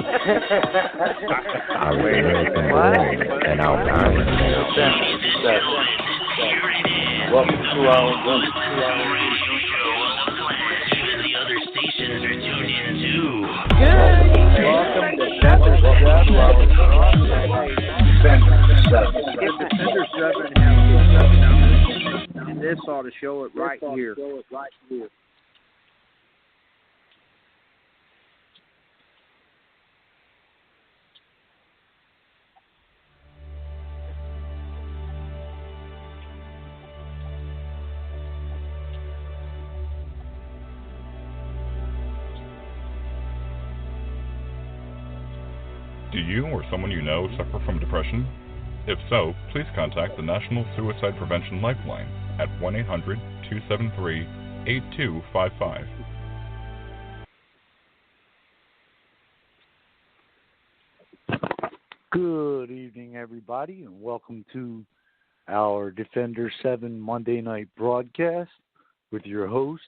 I live and breathe and I'll die in hell. Welcome to our room. radio show on the planet even the other stations are tuned in too. Welcome to Defenders VII and this ought to show it right here. Do you or someone you know suffer from depression? If so, please contact the National Suicide Prevention Lifeline at 1-800-273-8255. Good evening, everybody, and welcome to our Defenders VII Monday night broadcast with your host,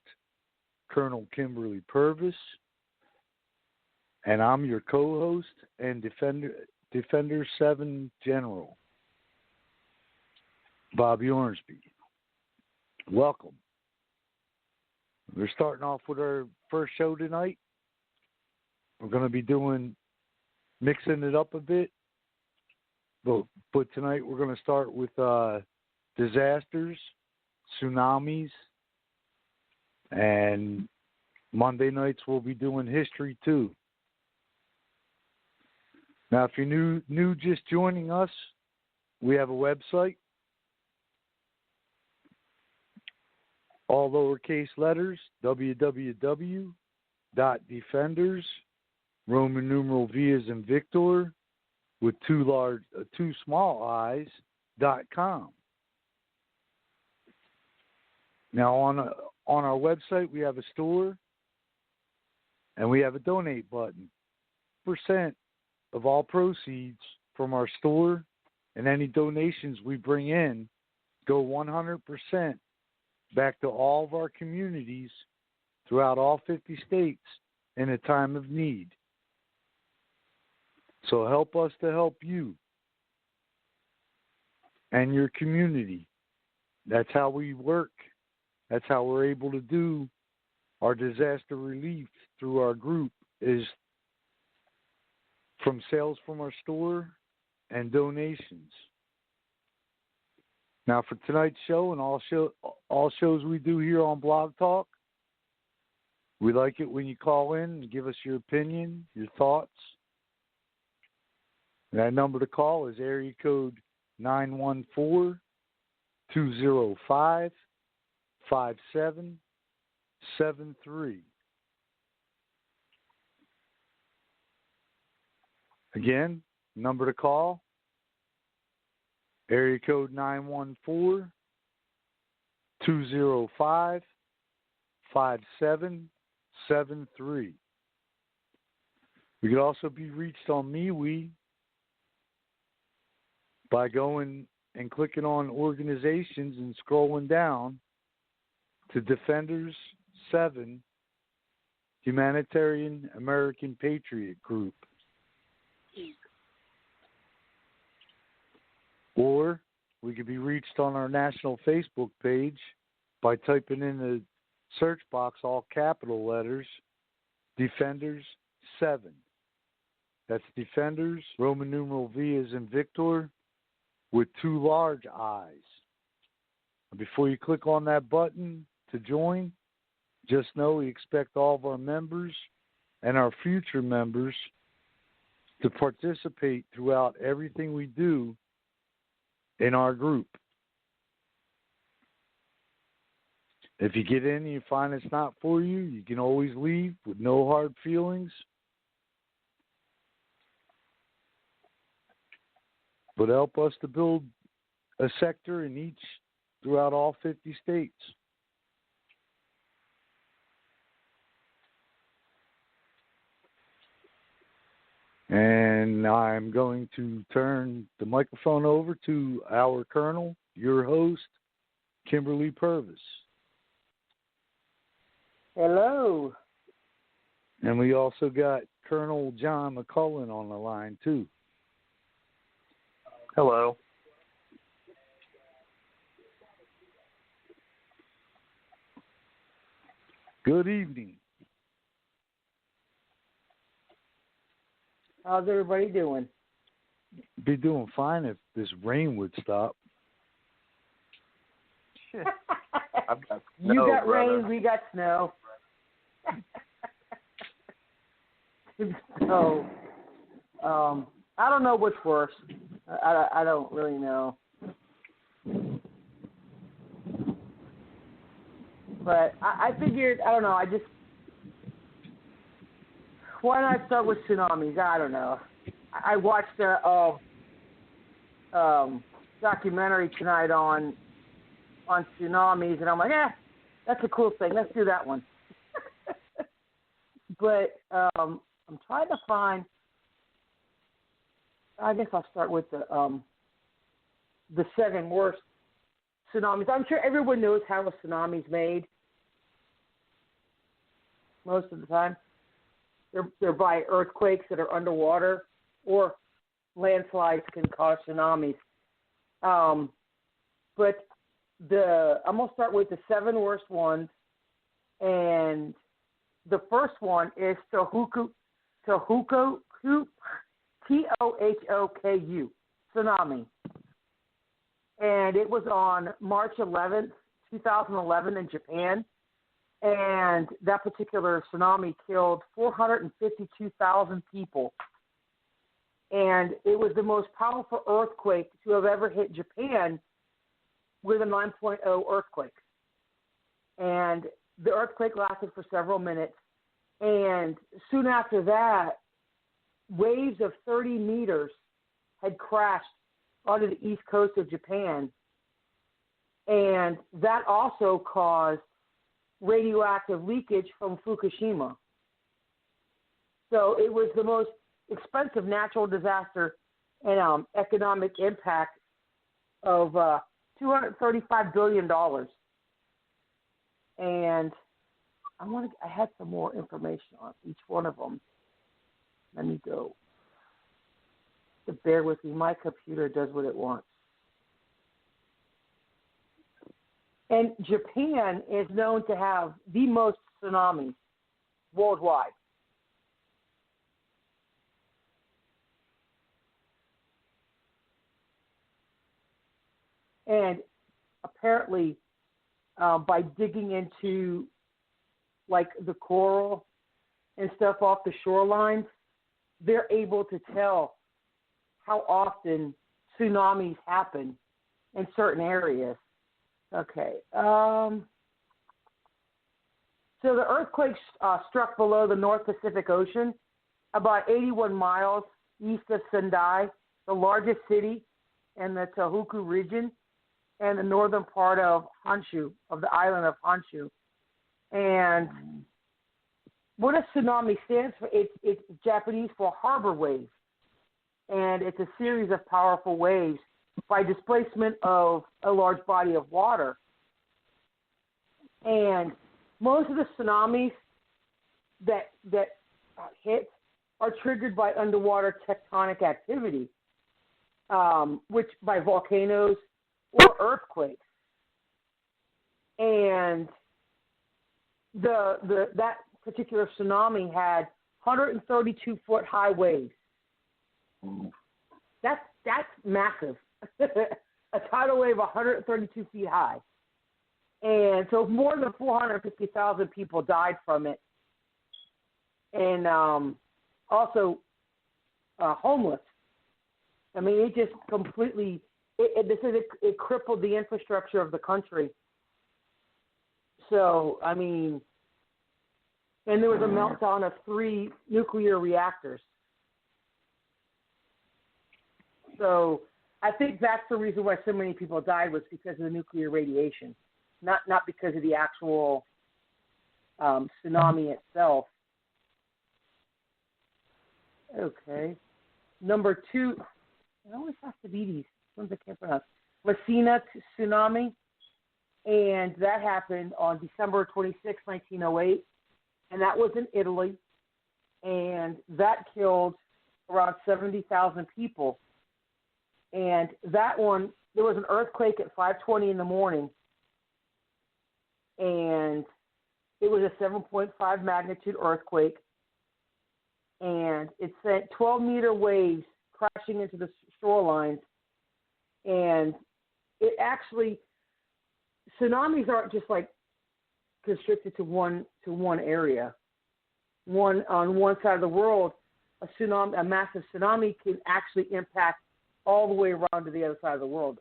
Colonel Kimberly PURVIS, and I'm your co-host and Defenders VII General, Bobby Ormsby. Welcome. We're starting off with our first show tonight. We're going to be mixing it up a bit. But tonight we're going to start with disasters, tsunamis, and Monday nights we'll be doing history too. Now, if you're new just joining us, we have a website. All lowercase letters, www.defenders, Roman numeral V as in Victor, with two small i's.com. Now, on our website, we have a store, and we have a donate button. % of all proceeds from our store and any donations we bring in go 100% back to all of our communities throughout all 50 states in a time of need. So help us to help you and your community. That's how we work. That's how we're able to do our disaster relief through our group, is from sales from our store and donations. Now, for tonight's show and all shows we do here on Blog Talk, we like it when you call in and give us your opinion, your thoughts. And that number to call is area code 914-205-5773. Again, number to call, area code 914-205-5773. We could also be reached on MeWe by going and clicking on organizations and scrolling down to Defenders VII Humanitarian American Patriot Group. Or we could be reached on our national Facebook page by typing in the search box all capital letters, Defenders 7. That's Defenders, Roman numeral V as in Victor, with two large I's. Before you click on that button to join, just know we expect all of our members and our future members to participate throughout everything we do in our group. If you get in and you find it's not for you, you can always leave with no hard feelings. But help us to build a sector in each throughout all 50 states. And I'm going to turn the microphone over to our Colonel, your host, Kimberly PURVIS. Hello. And we also got Colonel John McCullen on the line, too. Hello. Good evening. How's everybody doing? Be doing fine if this rain would stop. I've got You snow, got brother. rain, we got snow. So, I don't know what's worse. I don't really know. But I figured, I don't know, why not start with tsunamis? I don't know. I watched a documentary tonight on tsunamis, and I'm like, that's a cool thing. Let's do that one. But I'm trying to find. I guess I'll start with the 7 worst tsunamis. I'm sure everyone knows how a tsunami's made. Most of the time, they're by earthquakes that are underwater, or landslides can cause tsunamis. But I'm gonna start with the 7 worst ones, and the first one is Tohoku, Tohoku, tsunami, and it was on March 11th, 2011 in Japan, and that particular tsunami killed 452,000 people, and it was the most powerful earthquake to have ever hit Japan, with a 9.0 earthquake. And the earthquake lasted for several minutes. And soon after that, waves of 30 meters had crashed onto the east coast of Japan. And that also caused radioactive leakage from Fukushima. So it was the most expensive natural disaster and economic impact of $235 billion. And I had some more information on each one of them. Let me go. Bear with me. My computer does what it wants. And Japan is known to have the most tsunamis worldwide. And apparently, by digging into, like, the coral and stuff off the shorelines, they're able to tell how often tsunamis happen in certain areas. Okay. So the earthquake struck below the North Pacific Ocean, about 81 miles east of Sendai, the largest city in the Tohoku region, and the northern part of Honshu, of the island of Honshu. And what a tsunami stands for, it's Japanese for harbor waves. And it's a series of powerful waves by displacement of a large body of water. And most of the tsunamis that hit are triggered by underwater tectonic activity, which by volcanoes or earthquakes. And that particular tsunami had 132-foot high waves. That's massive. A tidal wave 132 feet high. And so more than 450,000 people died from it. And also homeless. I mean, it just completely, it crippled the infrastructure of the country. So, I mean, and there was a meltdown of 3 nuclear reactors. So I think that's the reason why so many people died, was because of the nuclear radiation, not because of the actual tsunami itself. Okay. Number 2, it always has to be these ones I can't pronounce. Messina tsunami, and that happened on December 26, 1908, and that was in Italy. and that killed around 70,000 people. And that one, there was an earthquake at 5:20 in the morning, and it was a 7.5 magnitude earthquake, and it sent 12-meter waves crashing into the shorelines. And it actually, tsunamis aren't just like constricted to one area. On one side of the world, a massive tsunami can actually impact all the way around to the other side of the world.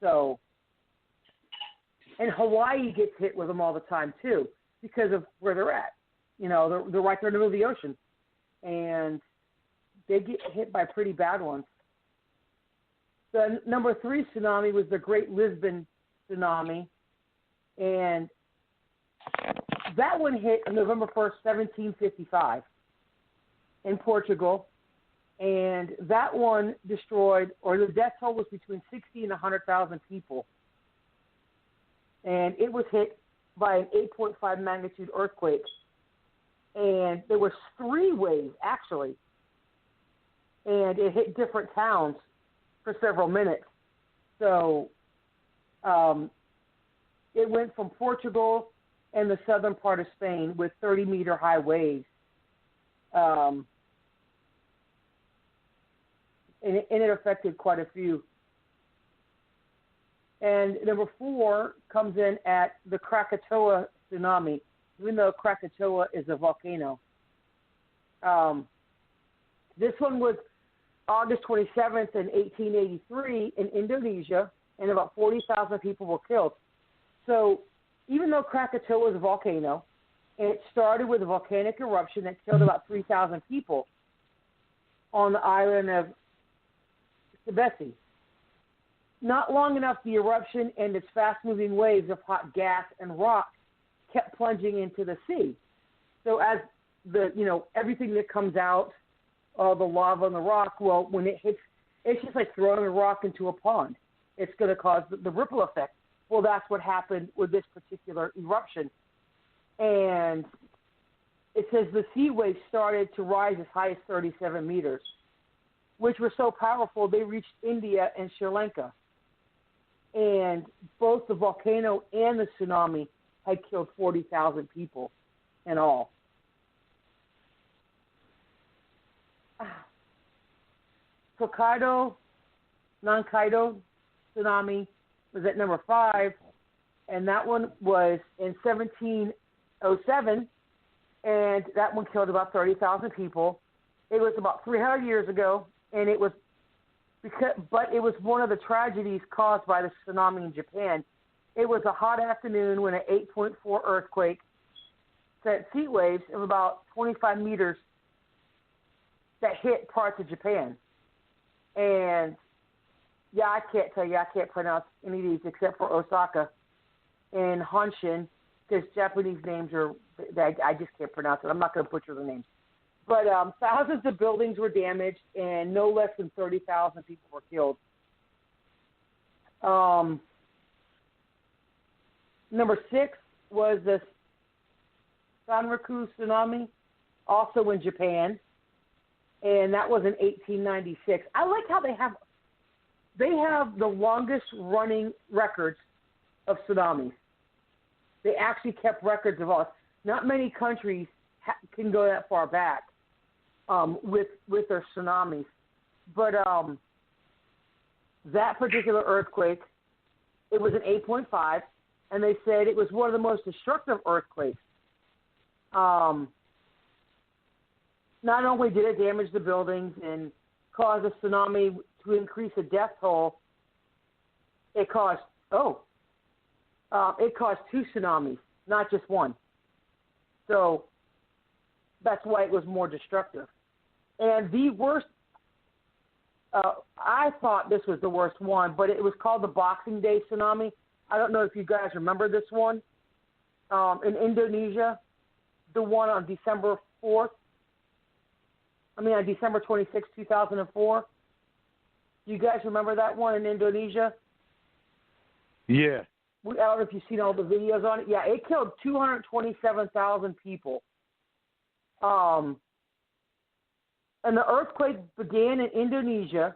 So, and Hawaii gets hit with them all the time too, because of where they're at. You know, they're right there in the middle of the ocean, and they get hit by pretty bad ones. The number 3 tsunami was the Great Lisbon tsunami, and that one hit on November 1st, 1755 in Portugal, and that one destroyed, or the death toll was between 60 and 100,000 people, and it was hit by an 8.5 magnitude earthquake, and there was 3 waves actually, and it hit different towns for several minutes. So it went from Portugal and the southern part of Spain with 30-meter high waves. And it affected quite a few. And number 4 comes in at the Krakatoa tsunami, even though Krakatoa is a volcano. This one was August 27th in 1883 in Indonesia, and about 40,000 people were killed. So even though Krakatoa is a volcano, and it started with a volcanic eruption that killed about 3,000 people on the island of Sulawesi. Not long enough, the eruption and its fast-moving waves of hot gas and rock kept plunging into the sea. So as everything that comes out, all the lava and the rock, well, when it hits, it's just like throwing a rock into a pond. It's going to cause the ripple effect. Well, that's what happened with this particular eruption. And it says the sea waves started to rise as high as 37 meters, which were so powerful they reached India and Sri Lanka. And both the volcano and the tsunami had killed 40,000 people in all. Hokkaido, Nankaido tsunami was at number 5, and that one was in 1707, and that one killed about 30,000 people. It was about 300 years ago, and it was one of the tragedies caused by the tsunami in Japan. It was a hot afternoon when an 8.4 earthquake sent sea waves of about 25 meters that hit parts of Japan. And yeah, I can't pronounce any of these except for Osaka and Honshin, because Japanese names I just can't pronounce it. I'm not going to butcher the names. But thousands of buildings were damaged, and no less than 30,000 people were killed. Number 6 was the Sanraku tsunami, also in Japan, and that was in 1896. I like how they have the longest running records of tsunamis. They actually kept records of all. Not many countries can go that far back with their tsunamis. But that particular earthquake, it was an 8.5, and they said it was one of the most destructive earthquakes. Not only did it damage the buildings and cause a tsunami to increase the death toll, it caused 2 tsunamis, not just one. So that's why it was more destructive. And the worst, I thought this was the worst one, but it was called the Boxing Day tsunami. I don't know if you guys remember this one. In Indonesia, the one on December 26, 2004. Do you guys remember that one in Indonesia? Yeah. I don't know if you've seen all the videos on it. Yeah, it killed 227,000 people. And the earthquake began in Indonesia,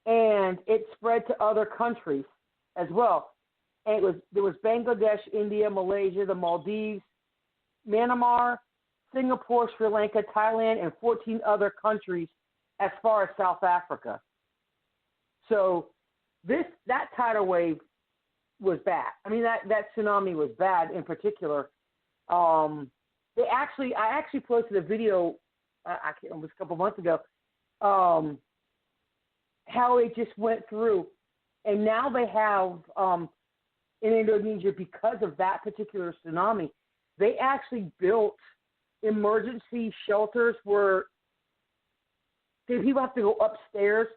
and it spread to other countries as well. And there was Bangladesh, India, Malaysia, the Maldives, Myanmar, Singapore, Sri Lanka, Thailand, and 14 other countries as far as South Africa. So that tidal wave was bad. I mean, that tsunami was bad in particular. I actually posted a video, it was a couple months ago, how it just went through. And now they have, in Indonesia, because of that particular tsunami, they actually built emergency shelters where people have to go upstairs.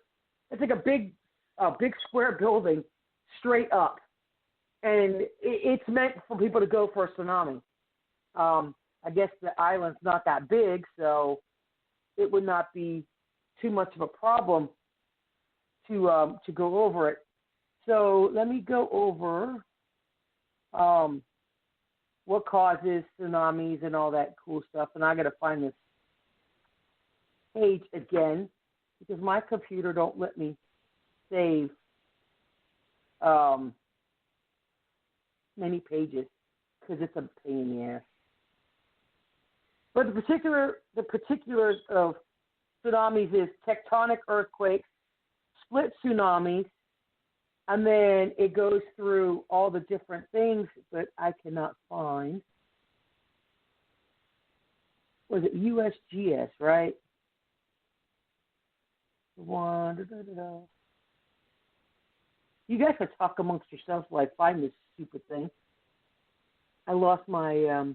It's like a big square building straight up. And it's meant for people to go for a tsunami. I guess the island's not that big, so it would not be too much of a problem to go over it. So let me go over what causes tsunamis and all that cool stuff. And I got to find this page again because my computer don't let me save many pages because it's a pain in the ass. But the particulars of tsunamis is tectonic earthquakes, split tsunamis, and then it goes through all the different things that I cannot find. Was it USGS, right? You guys can talk amongst yourselves while I find this stupid thing. I lost my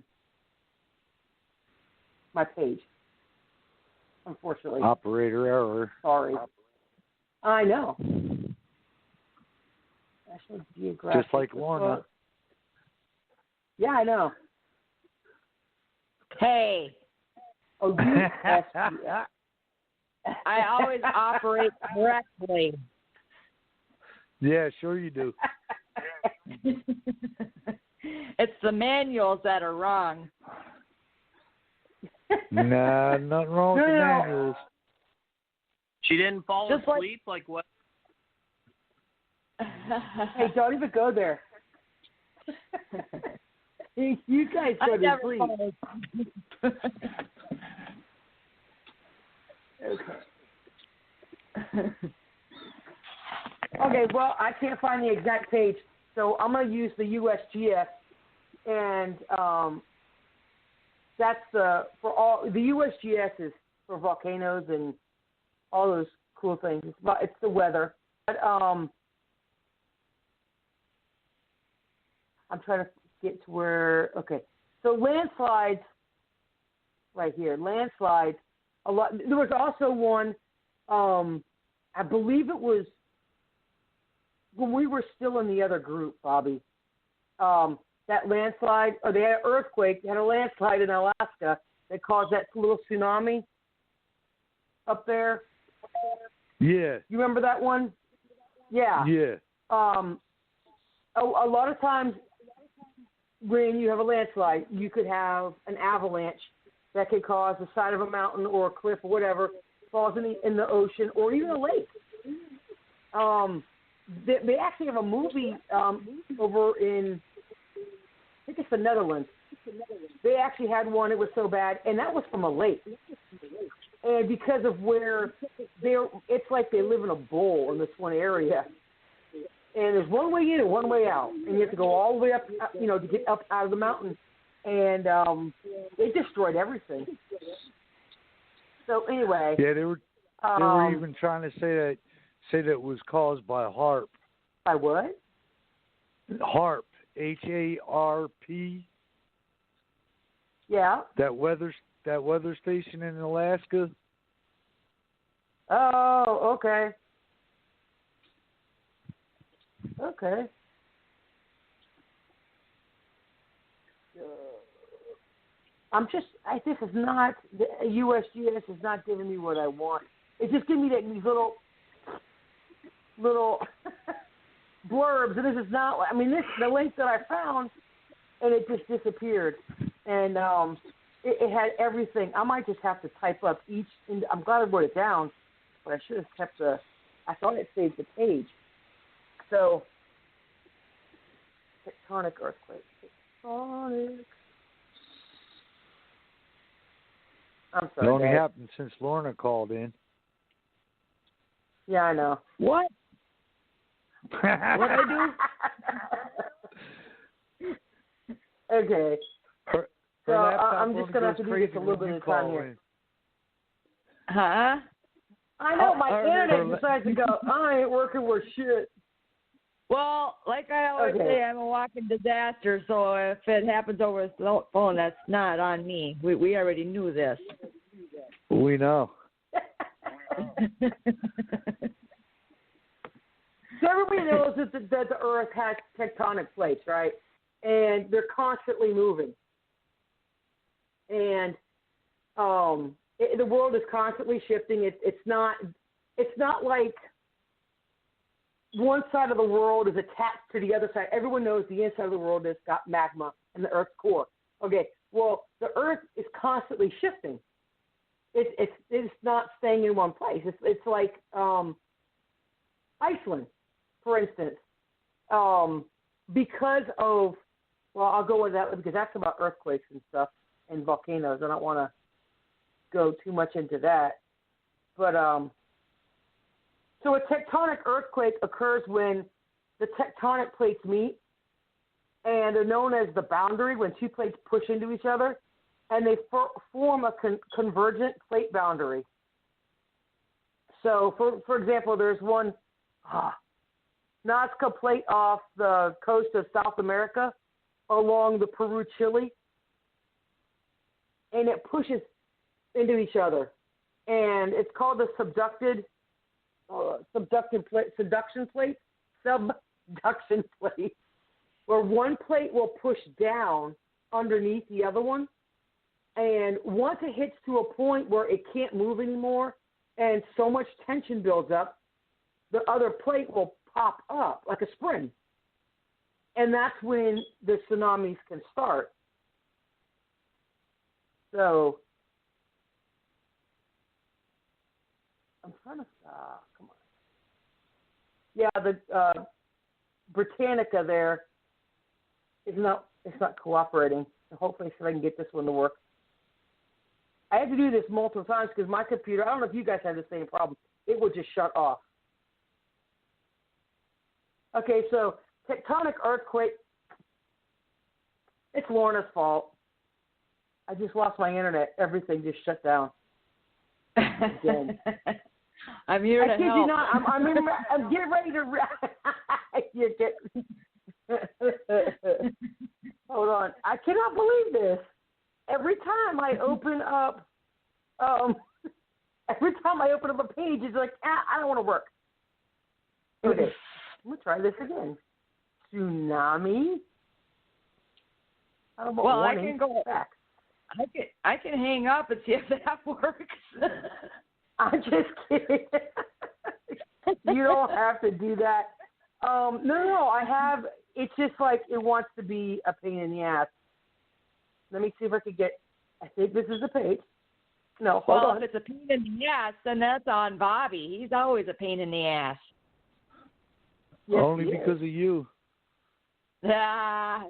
my page, unfortunately. Operator error. Sorry. I know. National Geographic. Just like Lorna. Yeah, I know. Hey. Oh, USGS. I always operate correctly. Yeah, sure you do. It's the manuals that are wrong. Nah, nothing wrong with the manuals. She didn't fall Just asleep? Like what? Hey, don't even go there. You guys go to sleep. Okay, well, I can't find the exact page, so I'm going to use the USGS, and that's the USGS is for volcanoes and all those cool things. It's the weather. But I'm trying to get to where. Okay, so landslides, right here. Landslides. A lot. There was also one. I believe it was when we were still in the other group, Bobby. That landslide, or they had an earthquake. They had a landslide in Alaska that caused that little tsunami up there. Yeah. You remember that one? Yeah. Yeah. A lot of times when you have a landslide, you could have an avalanche that could cause the side of a mountain or a cliff or whatever falls in the ocean or even a lake. They actually have a movie over in, I think it's the Netherlands. They actually had one. It was so bad, and that was from a lake. And because of where it's like they live in a bowl in this one area. And there's one way in and one way out, and you have to go all the way up, to get up out of the mountain. And it destroyed everything. So anyway. Yeah, they were even trying to say that it was caused by HARP. By what? HARP, HARP. Yeah. That weather station in Alaska. Oh, okay. Okay. This is not, the USGS is not giving me what I want. It's just giving me these little blurbs, and this is not, the link that I found, and it just disappeared. And it had everything. I might just have to type up each. I'm glad I wrote it down, but I should have kept I thought it saved the page. So, tectonic earthquake. Tectonic. I'm sorry. It only guys. happened since Lorna called in. Yeah, I know. What? What I do? Okay. Her So laptop I'm just only going to have goes to do crazy this a when little bit you of time call here. in. Huh? I know my internet her- decides to go, I ain't working with shit. Well, like I always Okay. say, I'm a walking disaster, so if it happens over the phone, that's not on me. We already knew this. We know. So everybody knows that the Earth has tectonic plates, right? And they're constantly moving. And the world is constantly shifting. It's not like one side of the world is attached to the other side. Everyone knows the inside of the world has got magma and the Earth's core. Okay, well, the Earth is constantly shifting. It's not staying in one place. It's like Iceland, for instance, because of, well, I'll go with that because that's about earthquakes and stuff and volcanoes. I don't want to go too much into that. But so a tectonic earthquake occurs when the tectonic plates meet, and they're known as the boundary when two plates push into each other, and they form a convergent plate boundary. So, for example, there's one Nazca Plate off the coast of South America along the Peru-Chile, and it pushes into each other. And it's called the subduction plate, where one plate will push down underneath the other one. And once it hits to a point where it can't move anymore and so much tension builds up, the other plate will pop up like a spring. And that's when the tsunamis can start. So, I'm trying to, come on. Yeah, the Britannica there it's not cooperating. Hopefully so I can get this one to work. I had to do this multiple times because my computer, I don't know if you guys have the same problem, it will just shut off. Okay, so tectonic earthquake, it's Lorna's fault. I just lost my internet. Everything just shut down. Again. I'm here to I kid help. you not. I'm getting ready to. You get. Hold on. I cannot believe this. Every time I open up, a page, it's like, I don't want to work. Okay, I'm gonna try this again. Tsunami. I don't know. Well, I can go back. I can hang up and see if that works. I'm just kidding. You don't have to do that. No, I have. It's just like it wants to be a pain in the ass. Let me see if I could get. I think this is the page. No, hold on. If it's a pain in the ass, then that's on Bobby. He's always a pain in the ass. Yes, Only because of you. Ah.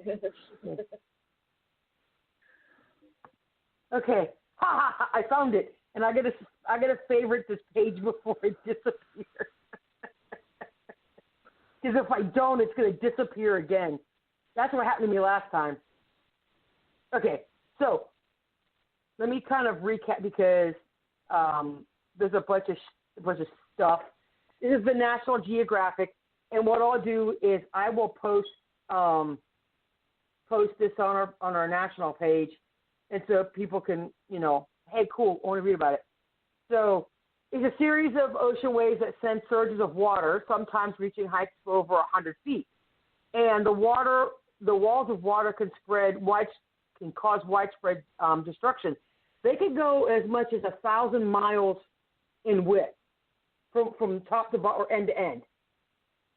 Okay. I found it, and I gotta favorite this page before it disappears. Because if I don't, it's gonna disappear again. That's what happened to me last time. Okay, so let me kind of recap because there's a bunch of stuff. This is the National Geographic, and what I'll do is I will post this on our national page, and so people can, hey, cool, I want to read about it. So it's a series of ocean waves that send surges of water, sometimes reaching heights of over 100 feet, and the walls of water can cause widespread destruction. They can go as much as 1,000 miles in width from top to bottom or end to end,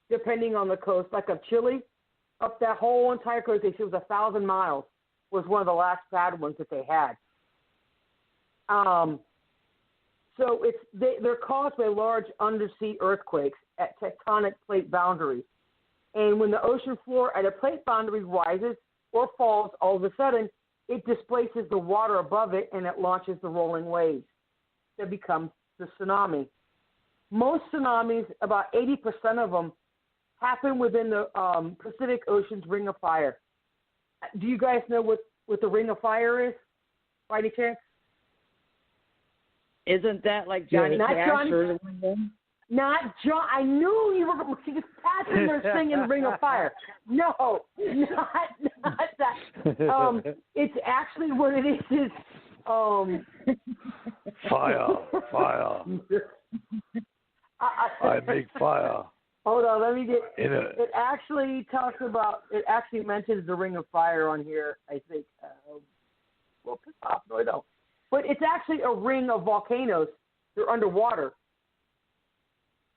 depending on the coast. Like of Chile, up that whole entire coast, they said it was 1,000 miles was one of the last bad ones that they had. So they're caused by large undersea earthquakes at tectonic plate boundaries. And when the ocean floor at a plate boundary rises or falls, all of a sudden, it displaces the water above it and it launches the rolling waves that becomes the tsunami. Most tsunamis, about 80% of them, happen within the Pacific Ocean's Ring of Fire. Do you guys know what the Ring of Fire is, by any chance? Isn't that like Johnny Cash or something? Not John. I knew you were going to just pass in there singing Ring of Fire. No, not that. It's actually what it is fire. I make fire. Hold on, let me get. It actually talks about. It actually mentions the Ring of Fire on here. I think. Well, piss off. No, I don't. But it's actually a ring of volcanoes. They're underwater.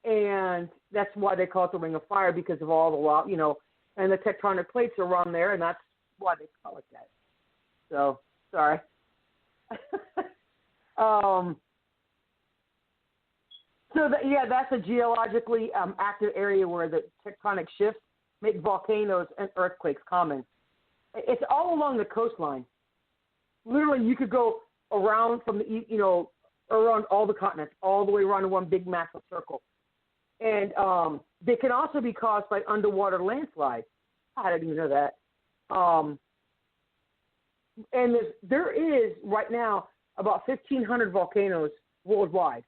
And that's why they call it the Ring of Fire, because of all the, and the tectonic plates are around there, and that's why they call it that. So, sorry. That's a geologically active area where the tectonic shifts make volcanoes and earthquakes common. It's all along the coastline. Literally, you could go around from around all the continents, all the way around in one big massive circle. And they can also be caused by underwater landslides. I didn't even know that. And there is right now about 1,500 volcanoes worldwide.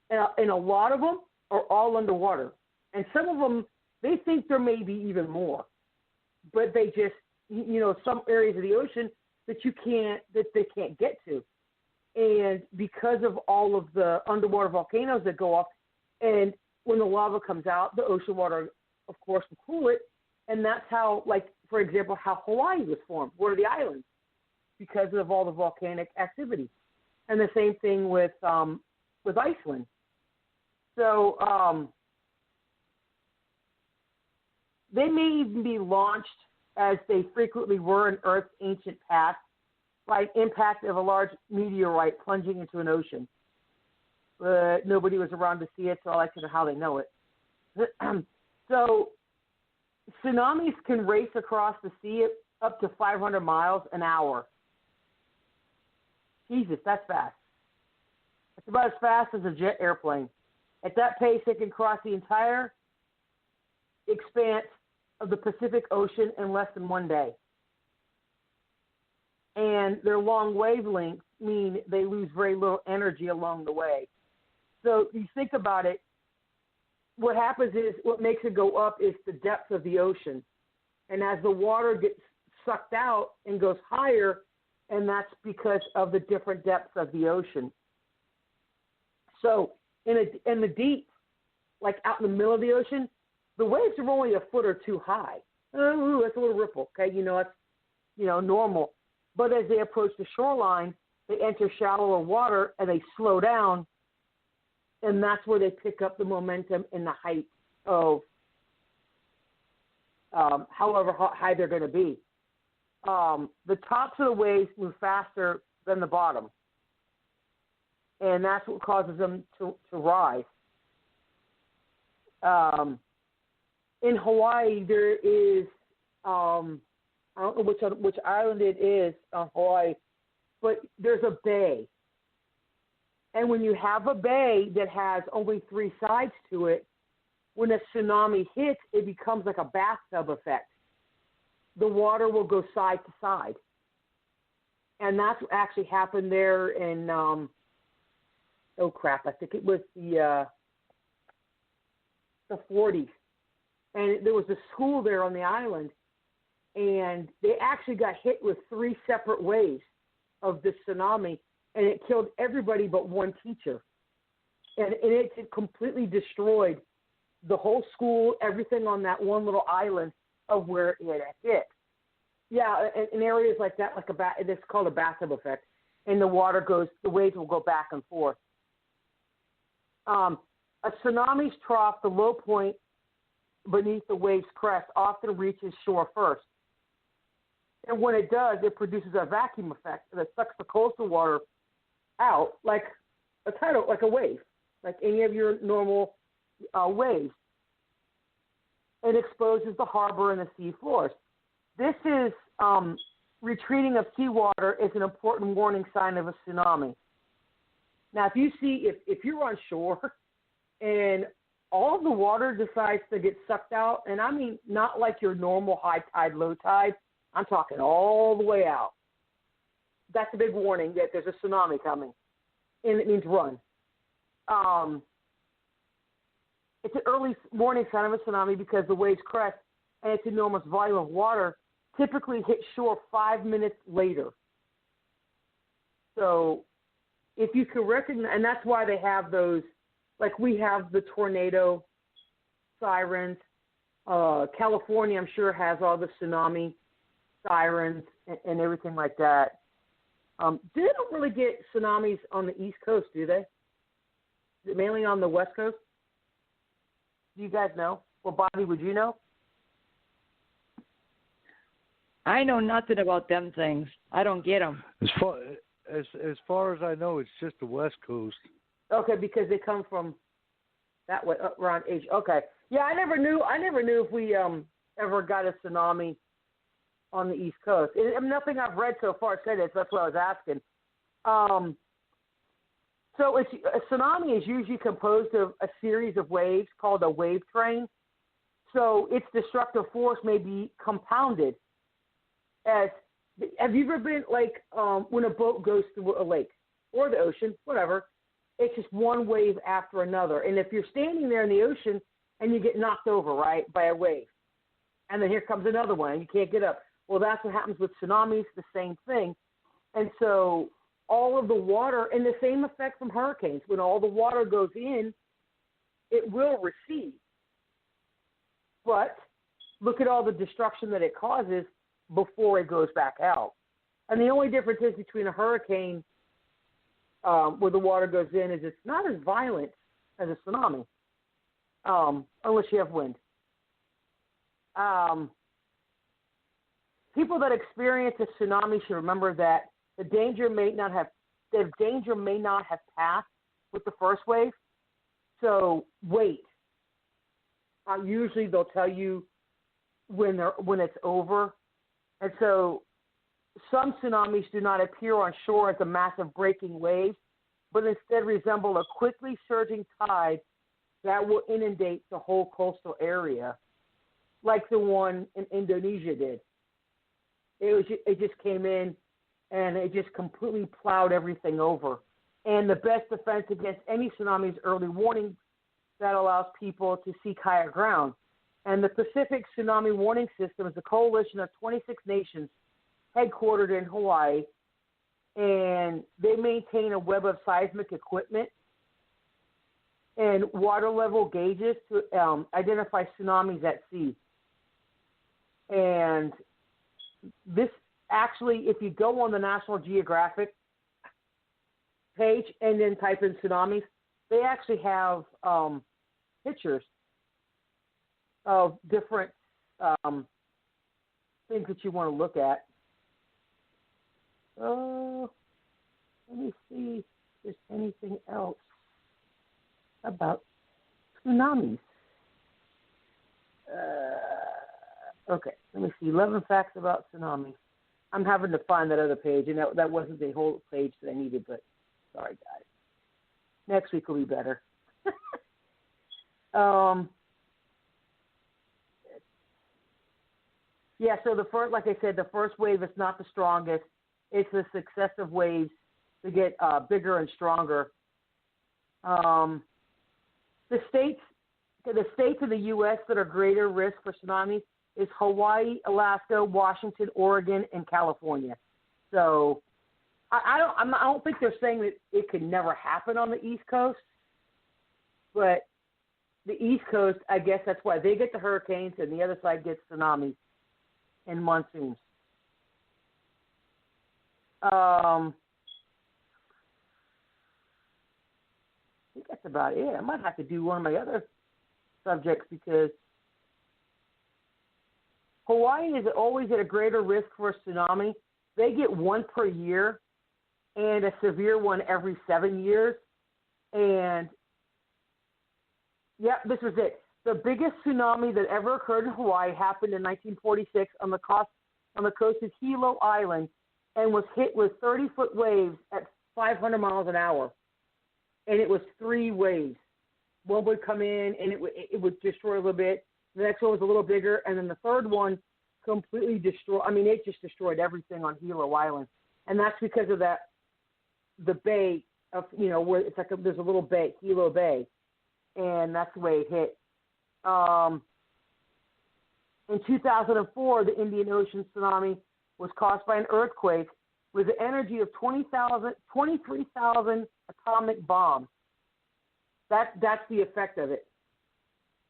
And a lot of them are all underwater. And some of them, they think there may be even more. But they just, some areas of the ocean that they can't get to. And because of all of the underwater volcanoes that go off, and when the lava comes out, the ocean water, of course, will cool it. And that's how, like, for example, how Hawaii was formed. What are the islands? Because of all the volcanic activity. And the same thing with Iceland. So they may even be launched, as they frequently were in Earth's ancient past, by impact of a large meteorite plunging into an ocean. But nobody was around to see it, so I like to know how they know it. So tsunamis can race across the sea up to 500 miles an hour. Jesus, that's fast. It's about as fast as a jet airplane. At that pace, it can cross the entire expanse of the Pacific Ocean in less than 1 day. And their long wavelengths mean they lose very little energy along the way. So you think about it, what happens is, what makes it go up is the depth of the ocean. And as the water gets sucked out and goes higher, and that's because of the different depths of the ocean. So in the deep, like out in the middle of the ocean, the waves are only a foot or two high. Ooh, that's a little ripple, okay? It's normal. But as they approach the shoreline, they enter shallower water and they slow down, and that's where they pick up the momentum and the height of however high they're going to be. The tops of the waves move faster than the bottom, and that's what causes them to rise. In Hawaii, there is I don't know which island it is on Hawaii, but there's a bay. And when you have a bay that has only 3 sides to it, when a tsunami hits, it becomes like a bathtub effect. The water will go side to side. And that's what actually happened there in, I think it was the 40s. And there was a school there on the island, and they actually got hit with 3 separate waves of this tsunami, and it killed everybody but one teacher. And it completely destroyed the whole school, everything on that one little island of where it had hit. Yeah, in areas like that, it's called a bathtub effect, and the waves will go back and forth. A tsunami's trough, the low point beneath the wave's crest, often reaches shore first. And when it does, it produces a vacuum effect that sucks the coastal water out like a tidal, like a wave, like any of your normal waves. It exposes the harbor and the sea floors. This is retreating of seawater is an important warning sign of a tsunami. Now, if you see, if you're on shore and all of the water decides to get sucked out, and I mean not like your normal high tide, low tide, I'm talking all the way out. That's a big warning that there's a tsunami coming, and it means run. It's an early warning sign of a tsunami because the waves crest and its enormous volume of water typically hit shore 5 minutes later. So if you can recognize, and that's why they have those, like we have the tornado sirens. California, I'm sure, has all the tsunami sirens and everything like that. They don't really get tsunamis on the East Coast, do they? Is it mainly on the West Coast? Do you guys know? Well, Bobby, would you know? I know nothing about them things. I don't get them. As far as I know, it's just the West Coast. Okay, because they come from that way, around Asia. Okay, yeah, I never knew if we ever got a tsunami on the East Coast. Nothing I've read so far said it. So that's what I was asking. So a tsunami is usually composed of a series of waves called a wave train. So its destructive force may be compounded. Have you ever been, like, when a boat goes through a lake or the ocean, whatever, it's just one wave after another. And if you're standing there in the ocean and you get knocked over, right, by a wave, and then here comes another one and you can't get up. Well, that's what happens with tsunamis, the same thing. And so all of the water, and the same effect from hurricanes, when all the water goes in, it will recede. But look at all the destruction that it causes before it goes back out. And the only difference is between a hurricane where the water goes in is it's not as violent as a tsunami, unless you have wind. People that experience a tsunami should remember that the danger may not have passed with the first wave. So wait. Usually they'll tell you when it's over. And so some tsunamis do not appear on shore as a massive breaking wave, but instead resemble a quickly surging tide that will inundate the whole coastal area, like the one in Indonesia did. It just came in and it just completely plowed everything over. And the best defense against any tsunami is early warning that allows people to seek higher ground. And the Pacific Tsunami Warning System is a coalition of 26 nations headquartered in Hawaii, and they maintain a web of seismic equipment and water level gauges to identify tsunamis at sea. And this actually, if you go on the National Geographic page and then type in tsunamis, they actually have pictures of different things that you want to look at. Let me see if there's anything else about tsunamis. Okay, let me see. 11 facts about tsunamis. I'm having to find that other page, and that wasn't the whole page that I needed, but sorry, guys. Next week will be better. Yeah, so the first, like I said, the first wave is not the strongest. It's the successive waves that get bigger and stronger. The states of the U.S. that are greater risk for tsunamis is Hawaii, Alaska, Washington, Oregon, and California. So I don't think they're saying that it could never happen on the East Coast, but the East Coast, I guess that's why they get the hurricanes and the other side gets tsunamis and monsoons. I think that's about it. I might have to do one of my other subjects because Hawaii is always at a greater risk for a tsunami. They get one per year, and a severe one every 7 years. And, this was it. The biggest tsunami that ever occurred in Hawaii happened in 1946 on the coast of Hilo Island and was hit with 30-foot waves at 500 miles an hour. And it was 3 waves. One would come in and it would destroy a little bit. The next one was a little bigger, and then the third one completely destroyed. I mean, it just destroyed everything on Hilo Island, and that's because of the bay of where it's like there's a little bay, Hilo Bay, and that's the way it hit. In 2004, the Indian Ocean tsunami was caused by an earthquake with an energy of 23,000 atomic bombs. That's the effect of it.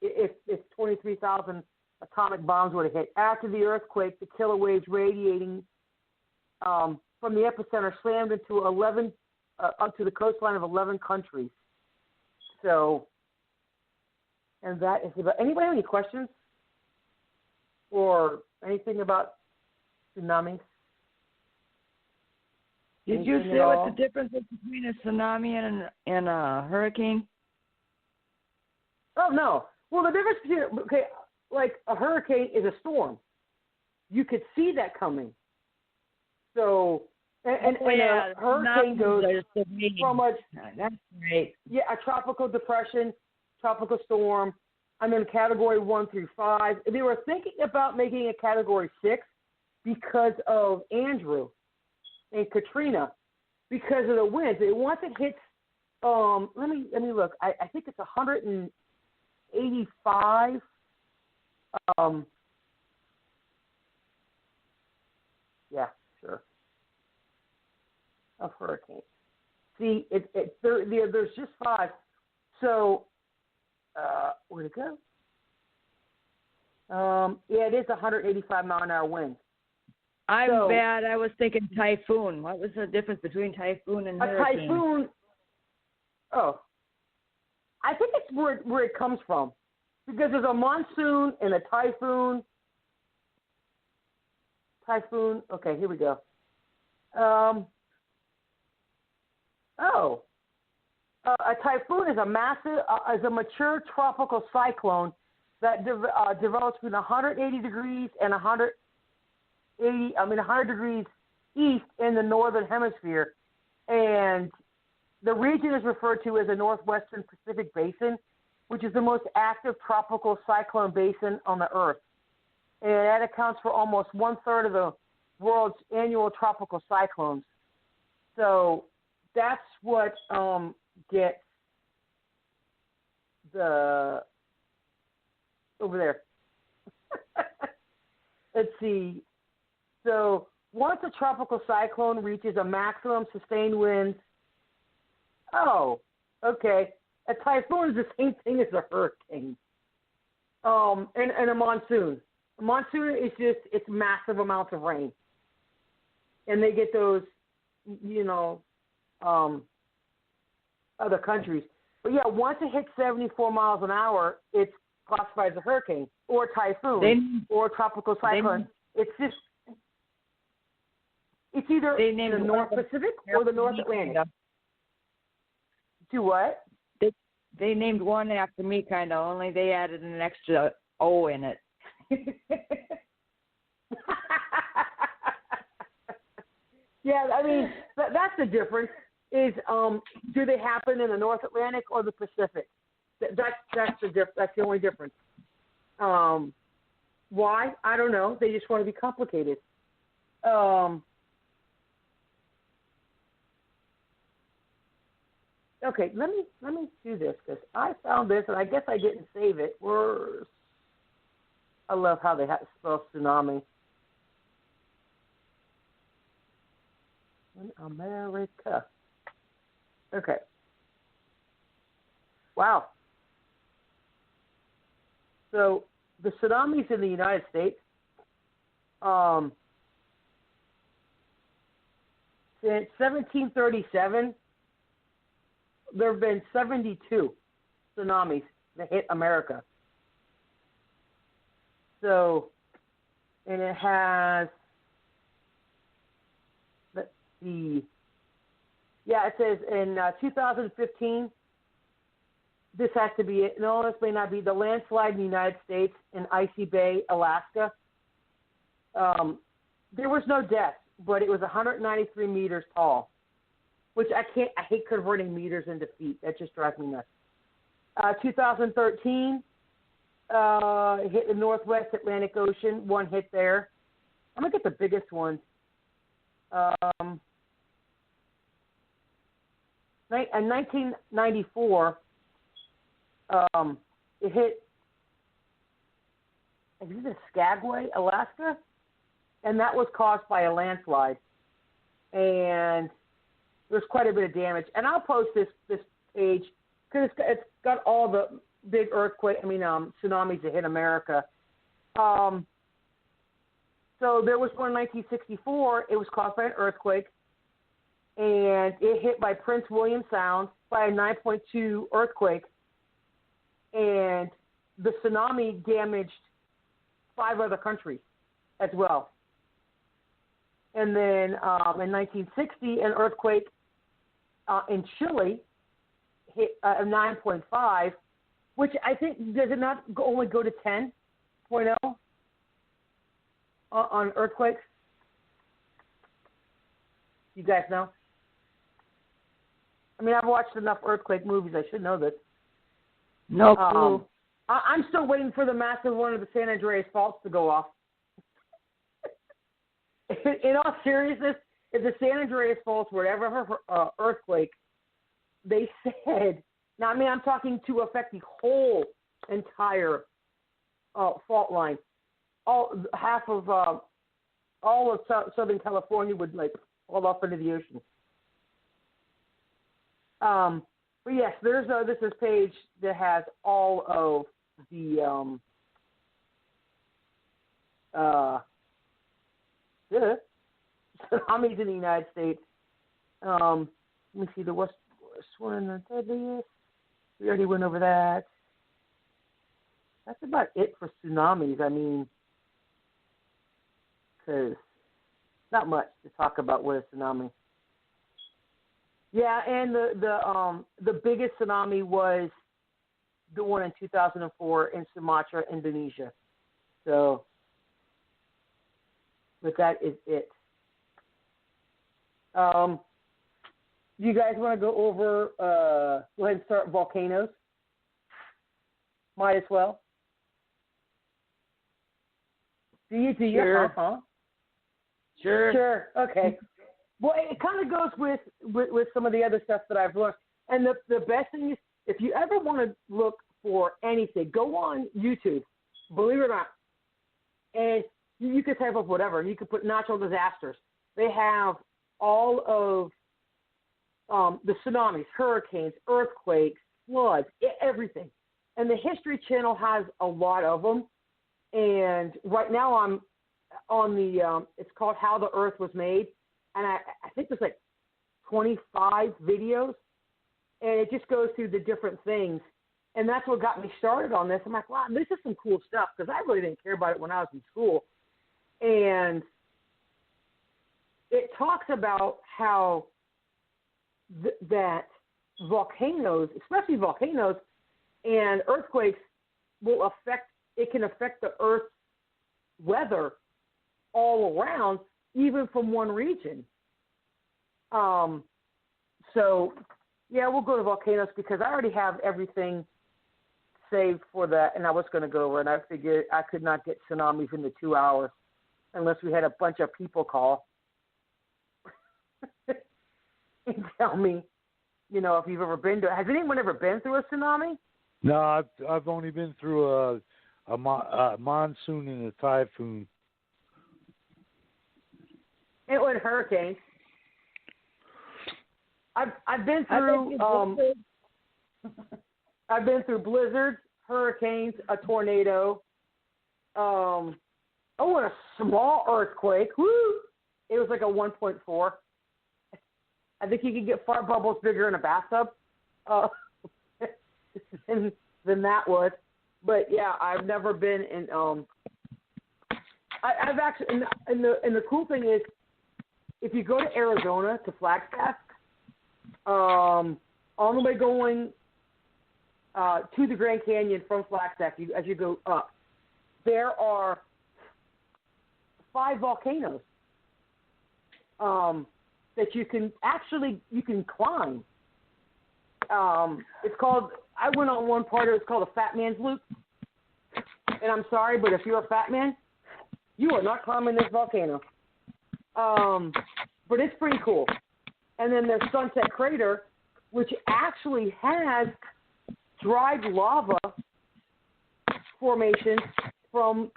If 23,000 atomic bombs would have hit. After the earthquake, the killer waves radiating from the epicenter slammed into up to the coastline of 11 countries. So, and that is about. Anybody have any questions or anything about tsunamis? Did you say what the difference is between a tsunami and a hurricane? Oh, no. Well, the difference between, like a hurricane is a storm. You could see that coming. So, and a hurricane goes from that's great. Yeah, a tropical depression, tropical storm, and then category 1 through 5. They were thinking about making a category 6 because of Andrew and Katrina, because of the winds. Once it hits, let me look. I think it's 185. Yeah, sure. Of hurricane. See, there's just 5. So, where'd it go? It is 185 mile an hour wind. I'm bad. I was thinking typhoon. What was the difference between typhoon and hurricane? A typhoon. Oh, I think it's where it comes from, because there's a monsoon and a typhoon. Typhoon. Okay, here we go. A typhoon is a mature tropical cyclone that develops between 180 degrees and 100 degrees east in the northern hemisphere, and the region is referred to as the Northwestern Pacific Basin, which is the most active tropical cyclone basin on the Earth, and that accounts for almost 1/3 of the world's annual tropical cyclones. So that's what gets the over there. Let's see. So once a tropical cyclone reaches a maximum sustained wind, a typhoon is the same thing as a hurricane. And a monsoon. A monsoon is it's massive amounts of rain. And they get those, other countries. But yeah, once it hits 74 miles an hour, it's classified as a hurricane or a typhoon or a tropical cyclone. It's either in the North Pacific or the North Atlantic. Do what? They named one after me, kind of, only they added an extra O in it. Yeah, I mean, that's the difference. Is do they happen in the North Atlantic or the Pacific? That's the only difference. Why? I don't know. They just want to be complicated. Okay, let me do this because I found this and I guess I didn't save it. I love how they spell tsunami. In America. Okay. Wow. So the tsunamis in the United States, since 1737, there have been 72 tsunamis that hit America. So, and it has, let's see, Yeah, it says in 2015, this has to be it. No, this may not be. The landslide in the United States in Icy Bay, Alaska. There was no death, but it was 193 meters tall, which I hate converting meters into feet. That just drives me nuts. 2013, hit the Northwest Atlantic Ocean. One hit there. I'm going to get the biggest one. In 1994, it hit, is it Skagway, Alaska? And that was caused by a landslide. And there's quite a bit of damage. And I'll post this page because it's got all the big tsunamis that hit America. So there was one in 1964. It was caused by an earthquake. And it hit by Prince William Sound by a 9.2 earthquake. And the tsunami damaged 5 other countries as well. And then in 1960, an earthquake in Chile hit a 9.5, which I think, does it not only go to 10.0 on earthquakes? You guys know? I mean, I've watched enough earthquake movies. I should know this. No clue. I'm still waiting for the massive one of the San Andreas faults to go off. In all seriousness, if the San Andreas faults were ever earthquake, they said, now I mean I'm talking to affect the whole entire fault line. Half of all of Southern California would fall off into the ocean. But yes, there's this page that has all of the tsunamis in the United States. Let me see, the worst one, the deadliest. We already went over that. That's about it for tsunamis. I mean, because not much to talk about with a tsunami. Yeah, and the biggest tsunami was the one in 2004 in Sumatra, Indonesia. So, but that is it. You guys want to go over, go ahead and start volcanoes? Might as well. Do you? Sure. Uh-huh. Sure. Okay. Well, it kind of goes with some of the other stuff that I've learned. And the best thing is, if you ever want to look for anything, go on YouTube, believe it or not. And you can type up whatever. You can put natural disasters. They have all of the tsunamis, hurricanes, earthquakes, floods, everything. And the History Channel has a lot of them. And right now I'm on the, it's called How the Earth Was Made. And I think there's 25 videos. And it just goes through the different things. And that's what got me started on this. I'm like, wow, this is some cool stuff, because I really didn't care about it when I was in school. And it talks about how that volcanoes, especially volcanoes and earthquakes, can affect the Earth's weather all around, even from one region. So, yeah, we'll go to volcanoes because I already have everything saved for that, and I was going to go over, and I figured I could not get tsunamis into 2 hours unless we had a bunch of people call and tell me, if you've ever been to. Has anyone ever been through a tsunami? No, I've only been through a monsoon and a typhoon. It was hurricanes. I've been through I've been through blizzards, hurricanes, a tornado. And a small earthquake. Woo! It was like a 1.4. I think you could get fart bubbles bigger in a bathtub than that was. But yeah, I've never been in. I've actually, and the cool thing is, if you go to Arizona to Flagstaff, On the way going to the Grand Canyon from Flagstaff, as you go up, there are 5 volcanoes that you can climb. It's called. I went on one part. It was called a Fat Man's Loop. And I'm sorry, but if you're a fat man, you are not climbing this volcano. But it's pretty cool. And then there's Sunset Crater, which actually has dried lava formations from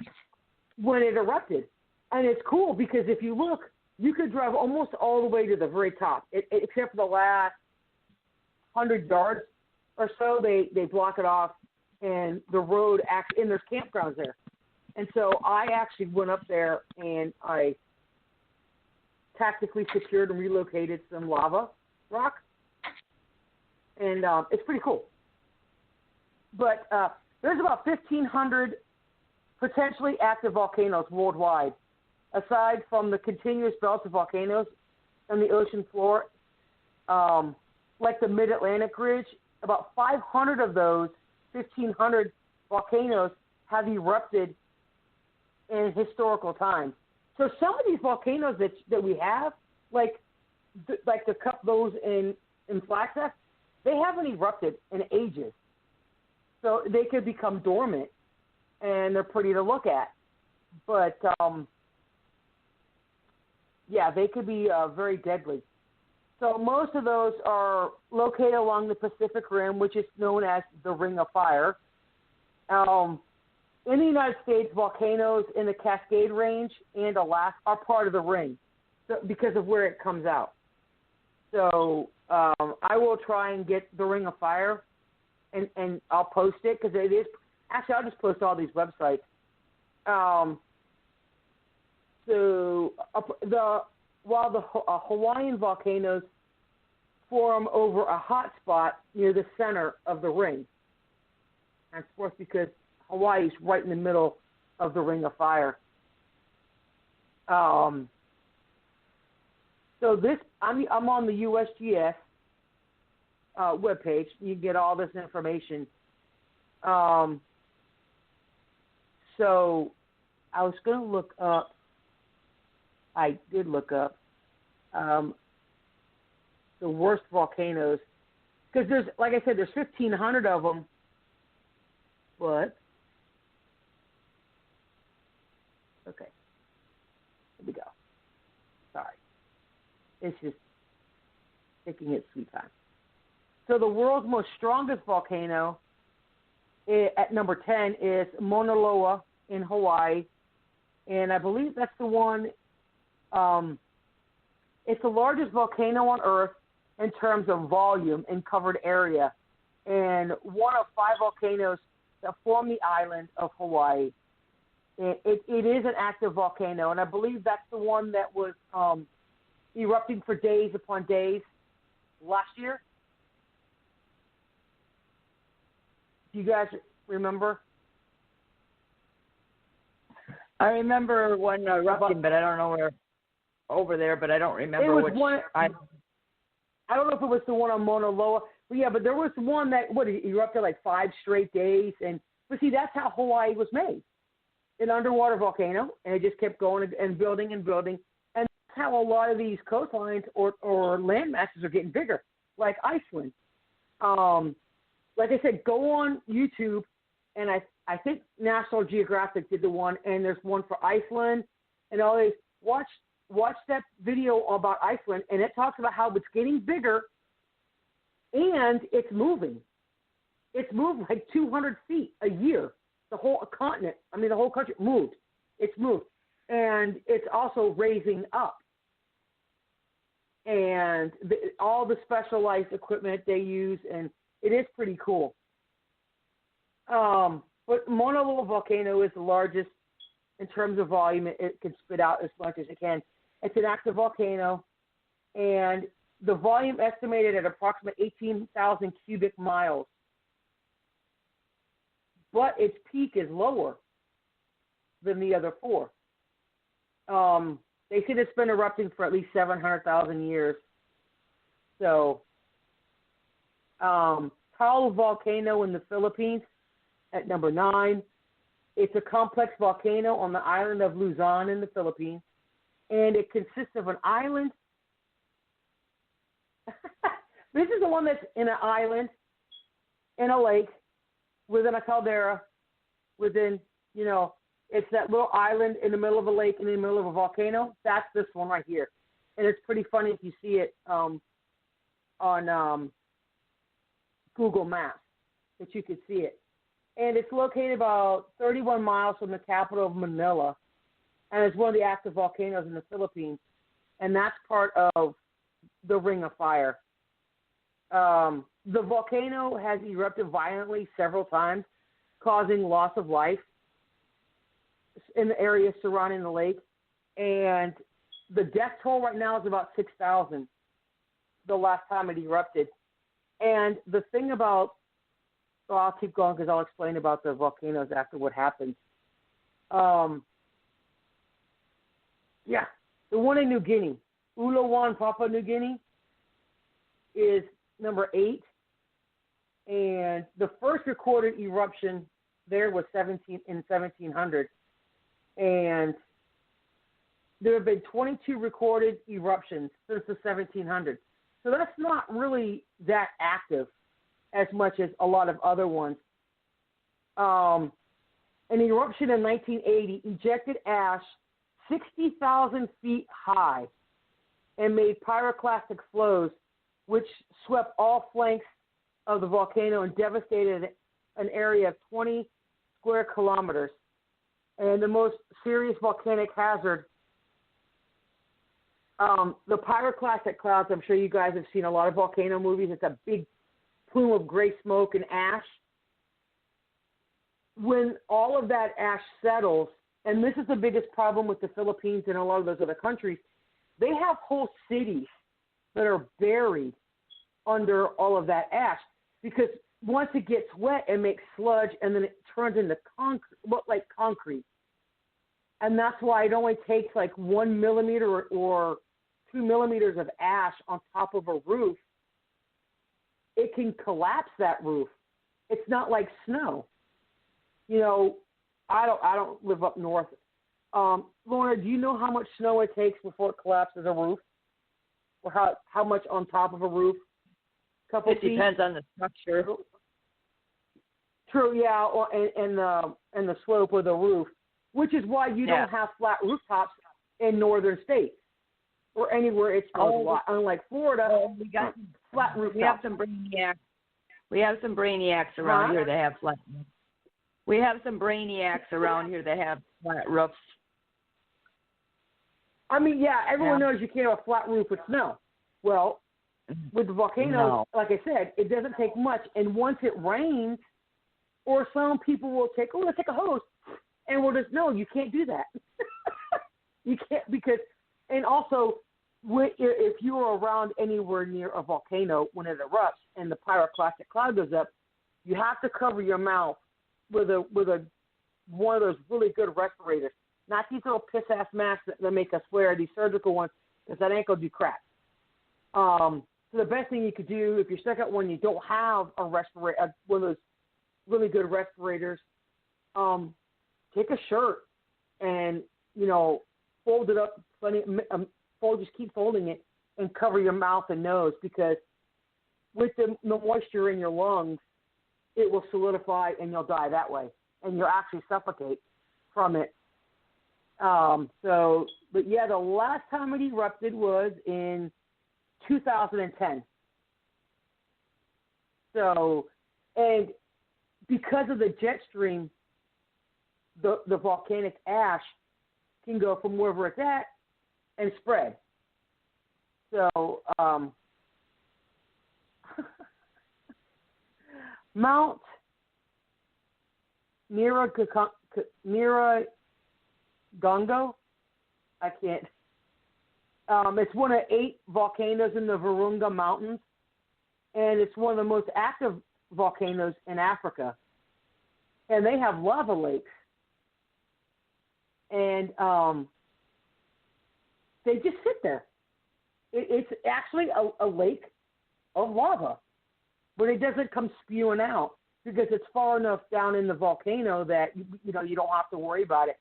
when it erupted. And it's cool because if you look, you could drive almost all the way to the very top, except for the last 100 yards or so. They block it off, and the road and there's campgrounds there. And so I actually went up there and I tactically secured and relocated some lava rock, and it's pretty cool. But there's about 1,500 potentially active volcanoes worldwide, aside from the continuous belts of volcanoes on the ocean floor, like the Mid-Atlantic Ridge. About 500 of those 1,500 volcanoes have erupted in historical times. So some of these volcanoes that we have, like those in Flagstaff, they haven't erupted in ages. So they could become dormant, and they're pretty to look at. But, they could be very deadly. So most of those are located along the Pacific Rim, which is known as the Ring of Fire. In the United States, volcanoes in the Cascade Range and Alaska are part of the ring because of where it comes out. So I will try and get the Ring of Fire, and I'll post it because it is – actually, I'll just post all these websites. While the Hawaiian volcanoes form over a hot spot near the center of the ring. And of course, because Hawaii is right in the middle of the Ring of Fire. So this, I'm on the USGS webpage. You can get all this information. So I was going to look up. I did look up the worst volcanoes because there's, like I said, there's 1,500 of them, but okay, here we go. Sorry, it's just taking its sweet time. So the world's most strongest volcano at number 10 is Mauna Loa in Hawaii, and I believe that's the one. It's the largest volcano on Earth in terms of volume and covered area, and one of 5 volcanoes that form the island of Hawaii. It is an active volcano, and I believe that's the one that was erupting for days upon days last year. Do you guys remember? I remember one erupting, but I don't know where over there, but I don't remember which. I don't know if it was the one on Mauna Loa. But yeah, but there was one that erupted like 5 straight days, but see, that's how Hawaii was made, an underwater volcano, and it just kept going and building, and that's how a lot of these coastlines or land masses are getting bigger, like Iceland. Like I said, go on YouTube, and I think National Geographic did the one, and there's one for Iceland, and all these. Watch that video about Iceland, and it talks about how it's getting bigger, and it's moving. It's moved like 200 feet a year. The whole continent, the whole country moved. It's moved, and it's also raising up. And all the specialized equipment they use, and it is pretty cool. But Mauna Loa volcano is the largest in terms of volume. It can spit out as much as it can. It's an active volcano, and the volume estimated at approximately 18,000 cubic miles. But its peak is lower than the other 4. They said it's been erupting for at least 700,000 years. So Taal volcano in the Philippines at number 9. It's a complex volcano on the island of Luzon in the Philippines, and it consists of an island. This is the one that's in an island, in a lake, within a caldera, within, it's that little island in the middle of a lake in the middle of a volcano. That's this one right here. And it's pretty funny if you see it on Google Maps, that you could see it. And it's located about 31 miles from the capital of Manila, and it's one of the active volcanoes in the Philippines, and that's part of the Ring of Fire. The volcano has erupted violently several times, causing loss of life in the area surrounding the lake, and the death toll right now is about 6,000 the last time it erupted. And the thing about, I'll keep going because I'll explain about the volcanoes after what happens. The one in New Guinea, Ulawan, Papua New Guinea, is number 8. And the first recorded eruption there was in 1700. And there have been 22 recorded eruptions since the 1700s. So that's not really that active as much as a lot of other ones. An eruption in 1980 ejected ash 60,000 feet high and made pyroclastic flows, which swept all flanks of the volcano and devastated an area of 20 square kilometers. And the most serious volcanic hazard, the pyroclastic clouds. I'm sure you guys have seen a lot of volcano movies. It's a big plume of gray smoke and ash. When all of that ash settles, and this is the biggest problem with the Philippines and a lot of those other countries, they have whole cities that are buried under all of that ash, because once it gets wet, it makes sludge, and then it turns into concrete. And that's why it only takes like 1 millimeter or 2 millimeters of ash on top of a roof. It can collapse that roof. It's not like snow. I don't live up north. Lorna, do you know how much snow it takes before it collapses a roof? Or how much on top of a roof? It depends on the structure. True, yeah, and the slope of the roof, which is why you don't have flat rooftops in northern states or anywhere it snows a lot. Unlike Florida, we got flat rooftops. We have some brainiacs. We have some brainiacs around here that have flat. We have some brainiacs around here that have flat roofs. I mean, everyone knows you can't have a flat roof with snow. Well, with the volcano, like I said, it doesn't take much. And once it rains, or some people will let's take a hose, and we'll just, no, you can't do that. You can't, because, and also, if you are around anywhere near a volcano when it erupts and the pyroclastic cloud goes up, you have to cover your mouth with one of those really good respirators. Not these little piss-ass masks that make us wear, these surgical ones, because that ain't going to do crap. So the best thing you could do, if you're stuck at one, you don't have a respirator, one of those really good respirators, take a shirt and, fold it up, just keep folding it and cover your mouth and nose, because with the moisture in your lungs, it will solidify and you'll die that way. And you'll actually suffocate from it. The last time it erupted was in 2010. So, and because of the jet stream, the volcanic ash can go from wherever it's at and spread. So, Mount Gongo, I can't. It's one of 8 volcanoes in the Virunga Mountains, and it's one of the most active volcanoes in Africa. And they have lava lakes. And they just sit there. It's actually a lake of lava. but it doesn't come spewing out because it's far enough down in the volcano that you don't have to worry about it.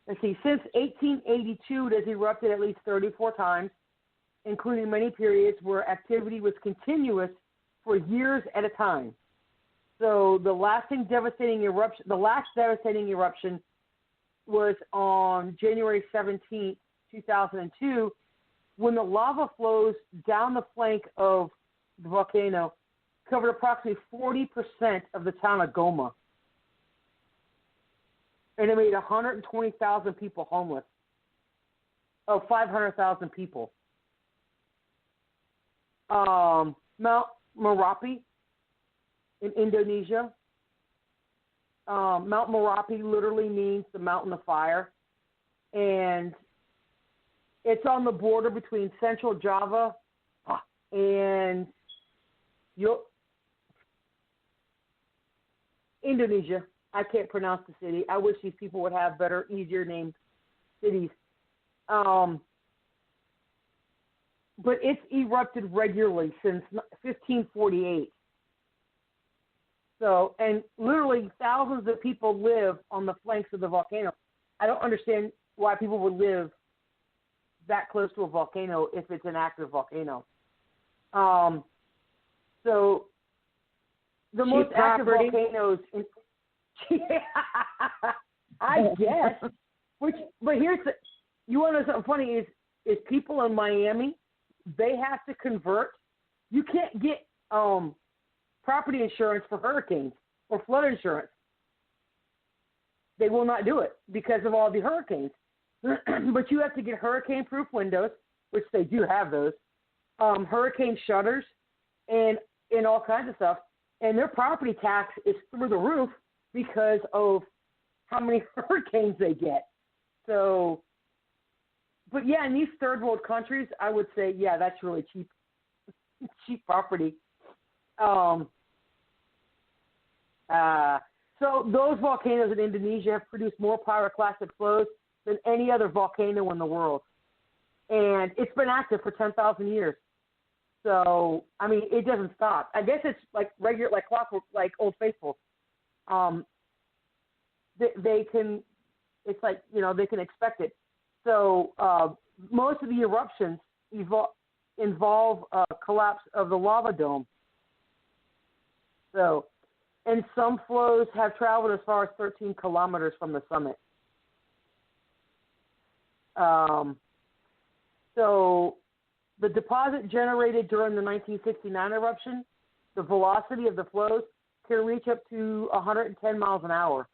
Let's see. Since 1882, it has erupted at least 34 times, including many periods where activity was continuous for years at a time. So the last devastating eruption was on January 17th, 2002, when the lava flows down the flank of the volcano covered approximately 40% of the town of Goma. And it made 120,000 people homeless. 500,000 people. Mount Merapi in Indonesia. Mount Merapi literally means the mountain of fire. And it's on the border between Central Java and Indonesia. I can't pronounce the city. I wish these people would have better, easier named cities. But it's erupted regularly since 1548. So, and literally thousands of people live on the flanks of the volcano. I don't understand why people would live that close to a volcano if it's an active volcano. So the most active volcanoes I guess. But here's you want to know something funny is people in Miami, they have to convert. You can't get property insurance for hurricanes or flood insurance. They will not do it because of all the hurricanes. But you have to get hurricane-proof windows, which they do have those, hurricane shutters, and all kinds of stuff. And their property tax is through the roof because of how many hurricanes they get. So, but yeah, in these third world countries, I would say, yeah, that's really cheap property. So those volcanoes in Indonesia have produced more pyroclastic flows than any other volcano in the world. And it's been active for 10,000 years. So, I mean, it doesn't stop. I guess it's like regular, like clockwork, like Old Faithful. They can, it's like, they can expect it. So most of the eruptions involve collapse of the lava dome. So, and some flows have traveled as far as 13 kilometers from the summit. So the deposit generated during the 1969 eruption, the velocity of the flows can reach up to 110 miles an hour.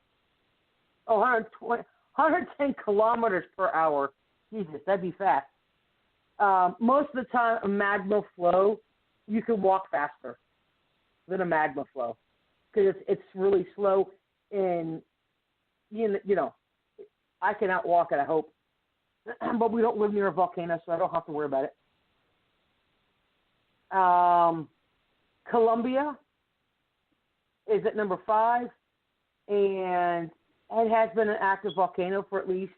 110 kilometers per hour. Jesus, that'd be fast. Most of the time, a magma flow, you can walk faster than a magma flow because it's really slow. And, I can outwalk it, I hope. But we don't live near a volcano, so I don't have to worry about it. Colombia is at number 5, and it has been an active volcano for at least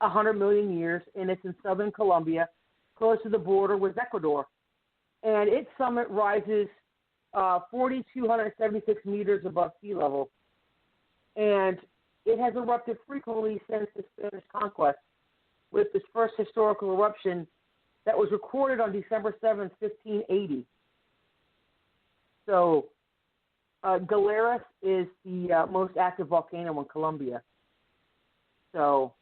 100 million years, and it's in southern Colombia, close to the border with Ecuador. And its summit rises 4,276 meters above sea level. And it has erupted frequently since the Spanish conquest, with its first historical eruption that was recorded on December 7th, 1580. So Galeras is the most active volcano in Colombia. So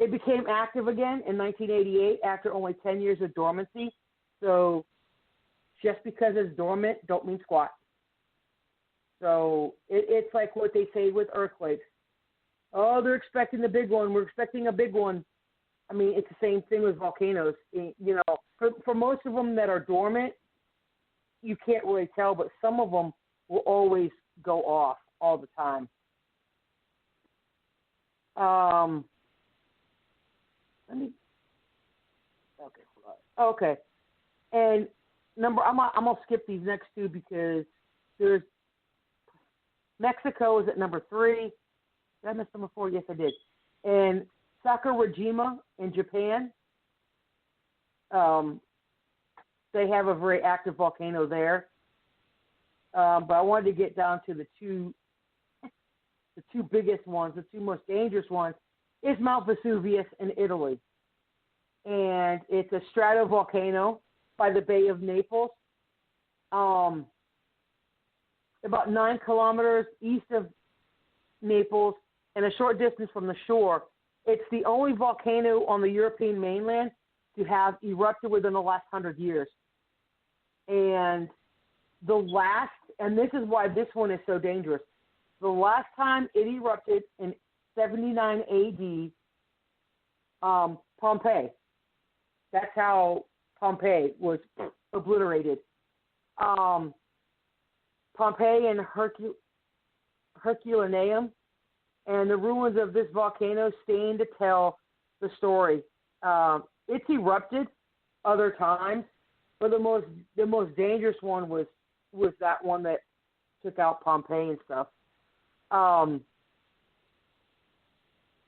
it became active again in 1988 after only 10 years of dormancy. So just because it's dormant don't mean squat. So it's like what they say with earthquakes. Oh, they're expecting the big one. We're expecting a big one. I mean, it's the same thing with volcanoes. For most of them that are dormant, you can't really tell, but some of them will always go off all the time. Okay. And I'm gonna skip these next two because there's Mexico is at number 3. Did I miss number 4? Yes, I did. And Sakurajima in Japan, they have a very active volcano there. But I wanted to get down to the two biggest ones, the two most dangerous ones, is Mount Vesuvius in Italy. And it's a stratovolcano by the Bay of Naples, about 9 kilometers east of Naples and a short distance from the shore. It's the only volcano on the European mainland to have erupted within the last 100 years. And this is why this one is so dangerous. The last time it erupted in 79 AD, Pompeii. That's how Pompeii was obliterated. Pompeii and Herculaneum, and the ruins of this volcano stand to tell the story. It's erupted other times, but the most dangerous one was that one that took out Pompeii and stuff.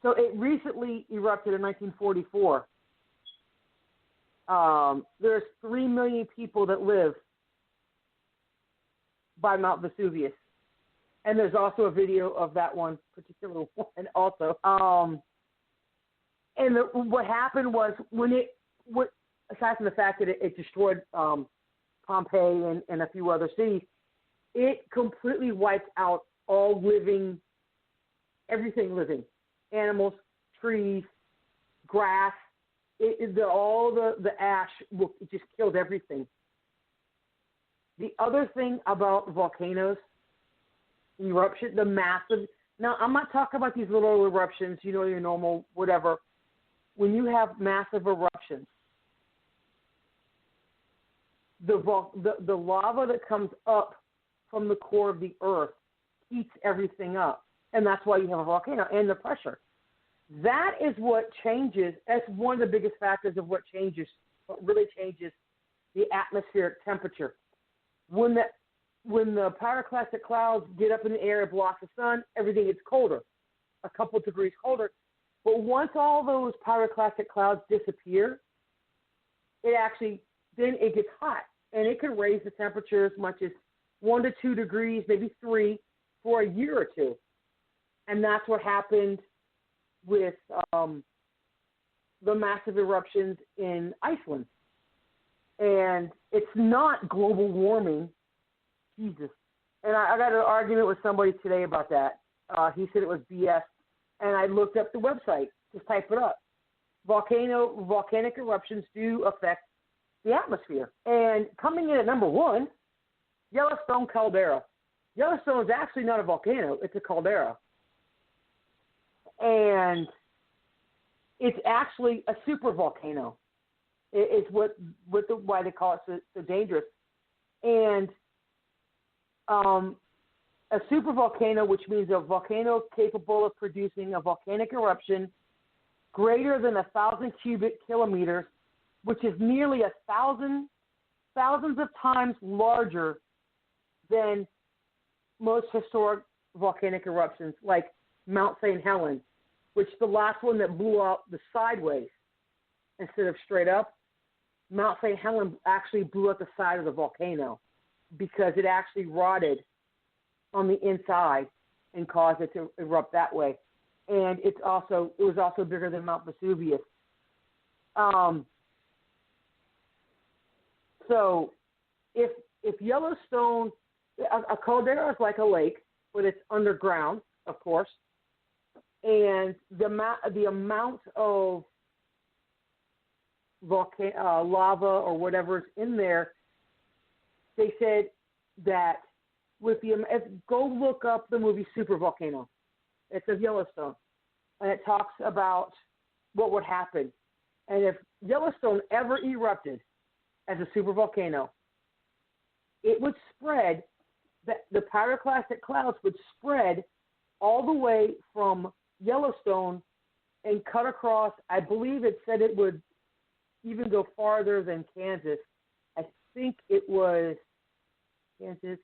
So it recently erupted in 1944. There's 3 million people that live by Mount Vesuvius. And there's also a video of that one particular one also. What happened was aside from the fact that it destroyed Pompeii and a few other cities, it completely wiped out all living, everything living, animals, trees, grass. All the ash, it just killed everything. The other thing about volcanoes, eruption, the massive. Now, I'm not talking about these little eruptions, your normal whatever. When you have massive eruptions, the lava that comes up from the core of the earth heats everything up, and that's why you have a volcano, and the pressure. That is what changes. That's one of the biggest factors of what really changes the atmospheric temperature. When the pyroclastic clouds get up in the air and block the sun, everything gets colder, a couple degrees colder. But once all those pyroclastic clouds disappear, then it gets hot, and it can raise the temperature as much as 1 to 2 degrees, maybe 3, for a year or two. And that's what happened with the massive eruptions in Iceland. And it's not global warming. Jesus. And I got an argument with somebody today about that. He said it was BS. And I looked up the website. Just type it up. Volcanic eruptions do affect the atmosphere. And coming in at number 1, Yellowstone caldera. Yellowstone is actually not a volcano. It's a caldera. And it's actually a supervolcano. It's why they call it so dangerous. And a supervolcano, which means a volcano capable of producing a volcanic eruption greater than 1,000 cubic kilometers, which is nearly thousands of times larger than most historic volcanic eruptions, like Mount St. Helens, which the last one that blew out the sideways instead of straight up. Mount St. Helens actually blew out the side of the volcano because it actually rotted on the inside and caused it to erupt that way. And it was also bigger than Mount Vesuvius. So if Yellowstone, a caldera is like a lake, but it's underground, of course. And the amount of lava or whatever's in there, they said that go look up the movie Supervolcano. It's of Yellowstone, and it talks about what would happen. And if Yellowstone ever erupted as a supervolcano, it would spread, the pyroclastic clouds would spread all the way from Yellowstone and cut across, I believe it said it would even go farther than Kansas. I think it was Kansas,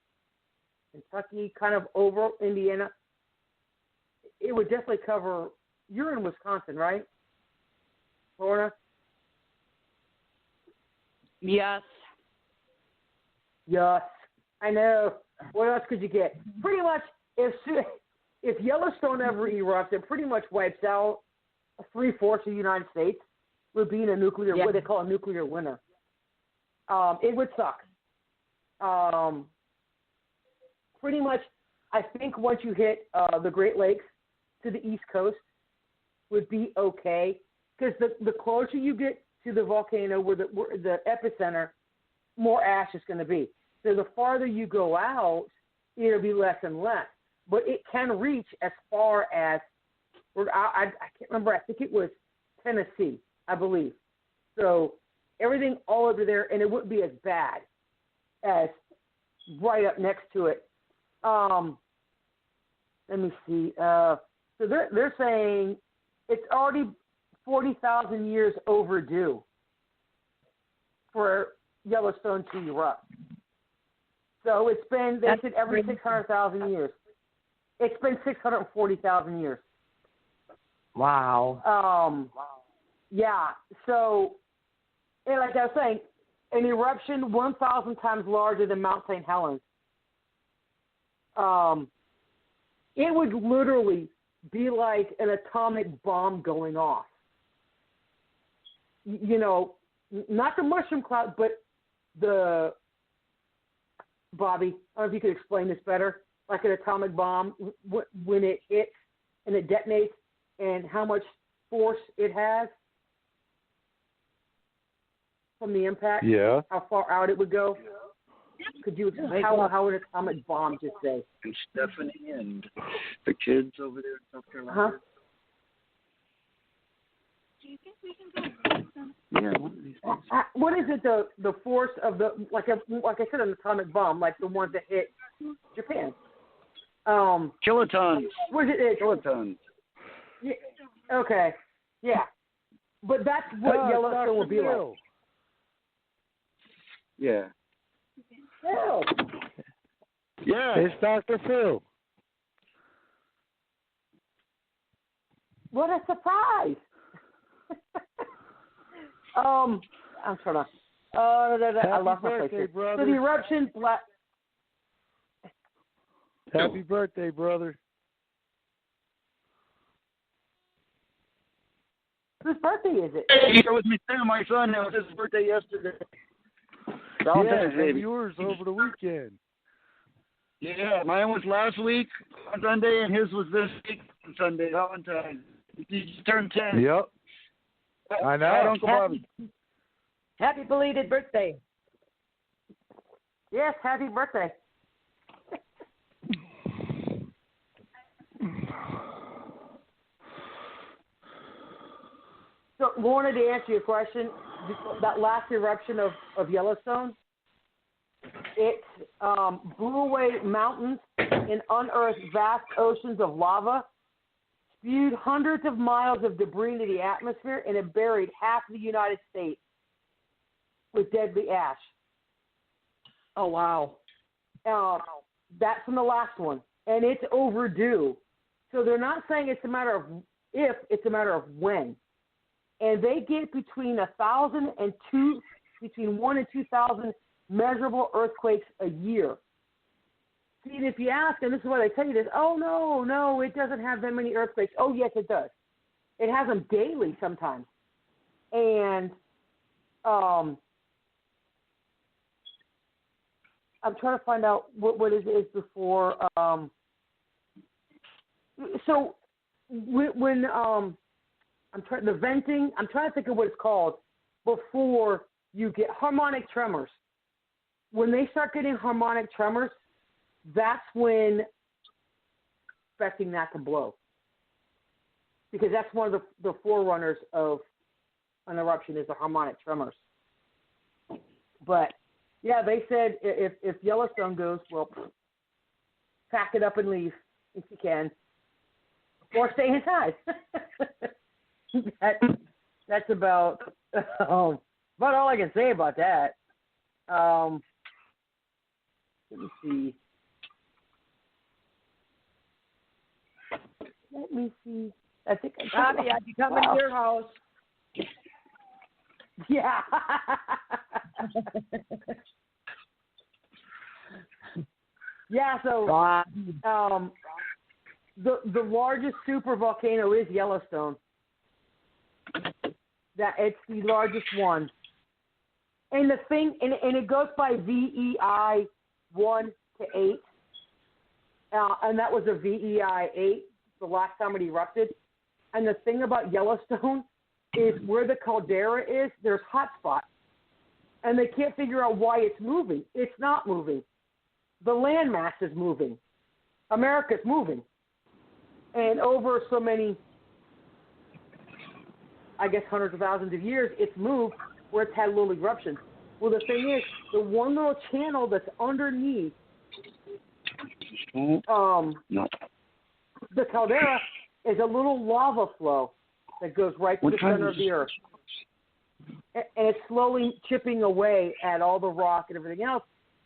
Kentucky, kind of over Indiana. It would definitely cover you're in Wisconsin, right? Florida? Yes. Yes. I know. What else could you get? Pretty much, if Yellowstone ever erupts, it pretty much wipes out 3/4 of the United States. Would be in a nuclear, what they call a nuclear winter. It would suck. Pretty much, I think once you hit the Great Lakes to the East Coast would be okay, because the closer you get to the volcano where the epicenter, more ash is going to be. So the farther you go out, it'll be less and less. But it can reach as far as, I can't remember, I think it was Tennessee, I believe. So everything all over there, and it wouldn't be as bad as right up next to it. Let me see. So they're saying it's already 40,000 years overdue for Yellowstone to erupt. So it's been, they said every 600,000 years. It's been 640,000 years. Wow. Yeah. So, and like I was saying, an eruption 1,000 times larger than Mount St. Helens. It would literally be like an atomic bomb going off. You know, not the mushroom cloud, but the, Bobby, I don't know if you could explain this better, like an atomic bomb, when it hits and it detonates and how much force it has from the impact, how far out it would go. Could you explain how an atomic bomb just say? And Stephanie and the kids over there in South Carolina. Do you think we can go? Yeah, one of these days. What is it, the force of the, like I said, an atomic bomb, like the ones that hit Japan? Kilotons. What is it? Kilotons. Yeah, okay. Yeah. But that's what Yellowstone will be like. Yeah. Phil. Yeah. It's Dr. Phil. What a surprise. I'm trying to. I lost my place here. So the eruption. Happy birthday, brother. Whose birthday is it? Hey, here with me too, my son. It was his birthday yesterday. Valentine's Day. Yours over the weekend. Yeah, mine was last week on Sunday, and his was this week on Sunday, Valentine's. He just turned 10. Yep. I know. Hi, Uncle Bobby. Happy belated birthday. Yes, happy birthday. So, wanted to answer your question. That last eruption of Yellowstone, it blew away mountains and unearthed vast oceans of lava, spewed hundreds of miles of debris into the atmosphere, and it buried half of the United States with deadly ash. Oh, wow. That's from the last one, and it's overdue. So they're not saying it's a matter of if, it's a matter of when. And they get between 1,000 and between 1,000 and 2,000 measurable earthquakes a year. See, and if you ask, and this is why they tell you this, oh, no, it doesn't have that many earthquakes. Oh, yes, it does. It has them daily sometimes. And I'm trying to find out what it is before. So when the venting, I'm trying to think of what it's called before you get harmonic tremors. When they start getting harmonic tremors, that's when expecting that to blow. Because that's one of the forerunners of an eruption is the harmonic tremors. But, yeah, they said if Yellowstone goes, well, pack it up and leave if you can. Or stay inside. That's about all I can say about that. Let me see. I think Bobby, I'd be coming to your house. Yeah. Yeah, so the largest super volcano is Yellowstone. That it's the largest one. And the thing, and it goes by VEI 1 to 8. And that was a VEI 8 the last time it erupted. And the thing about Yellowstone is where the caldera is, there's hot spots. And they can't figure out why it's moving. It's not moving. The landmass is moving. America's moving. And over so many, I guess, hundreds of thousands of years, it's moved where it's had little eruptions. Well, the thing is, the one little channel that's underneath the caldera is a little lava flow that goes right to the center of the earth. And it's slowly chipping away at all the rock and everything else.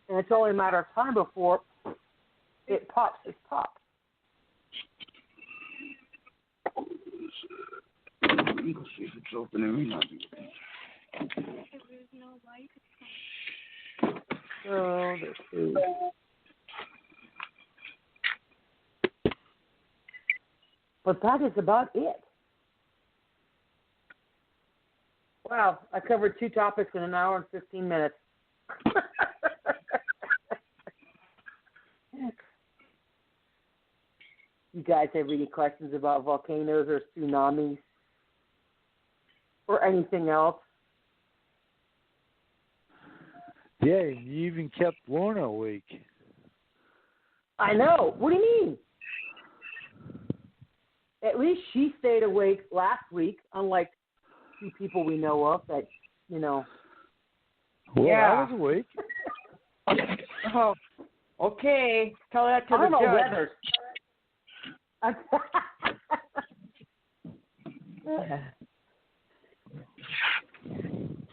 And it's only a matter of time before it pops its top. Let me go see if it's open or not. So, let's see. But that is about it. Wow, I covered 2 topics in an hour and 15 minutes. You guys have any questions about volcanoes or tsunamis or anything else? Yeah, you even kept Lorna awake. I know. What do you mean? At least she stayed awake last week, unlike 2 people we know of that, you know. Well, Yeah. I was awake. Oh, okay. Tell that to I don't the know judge. whether.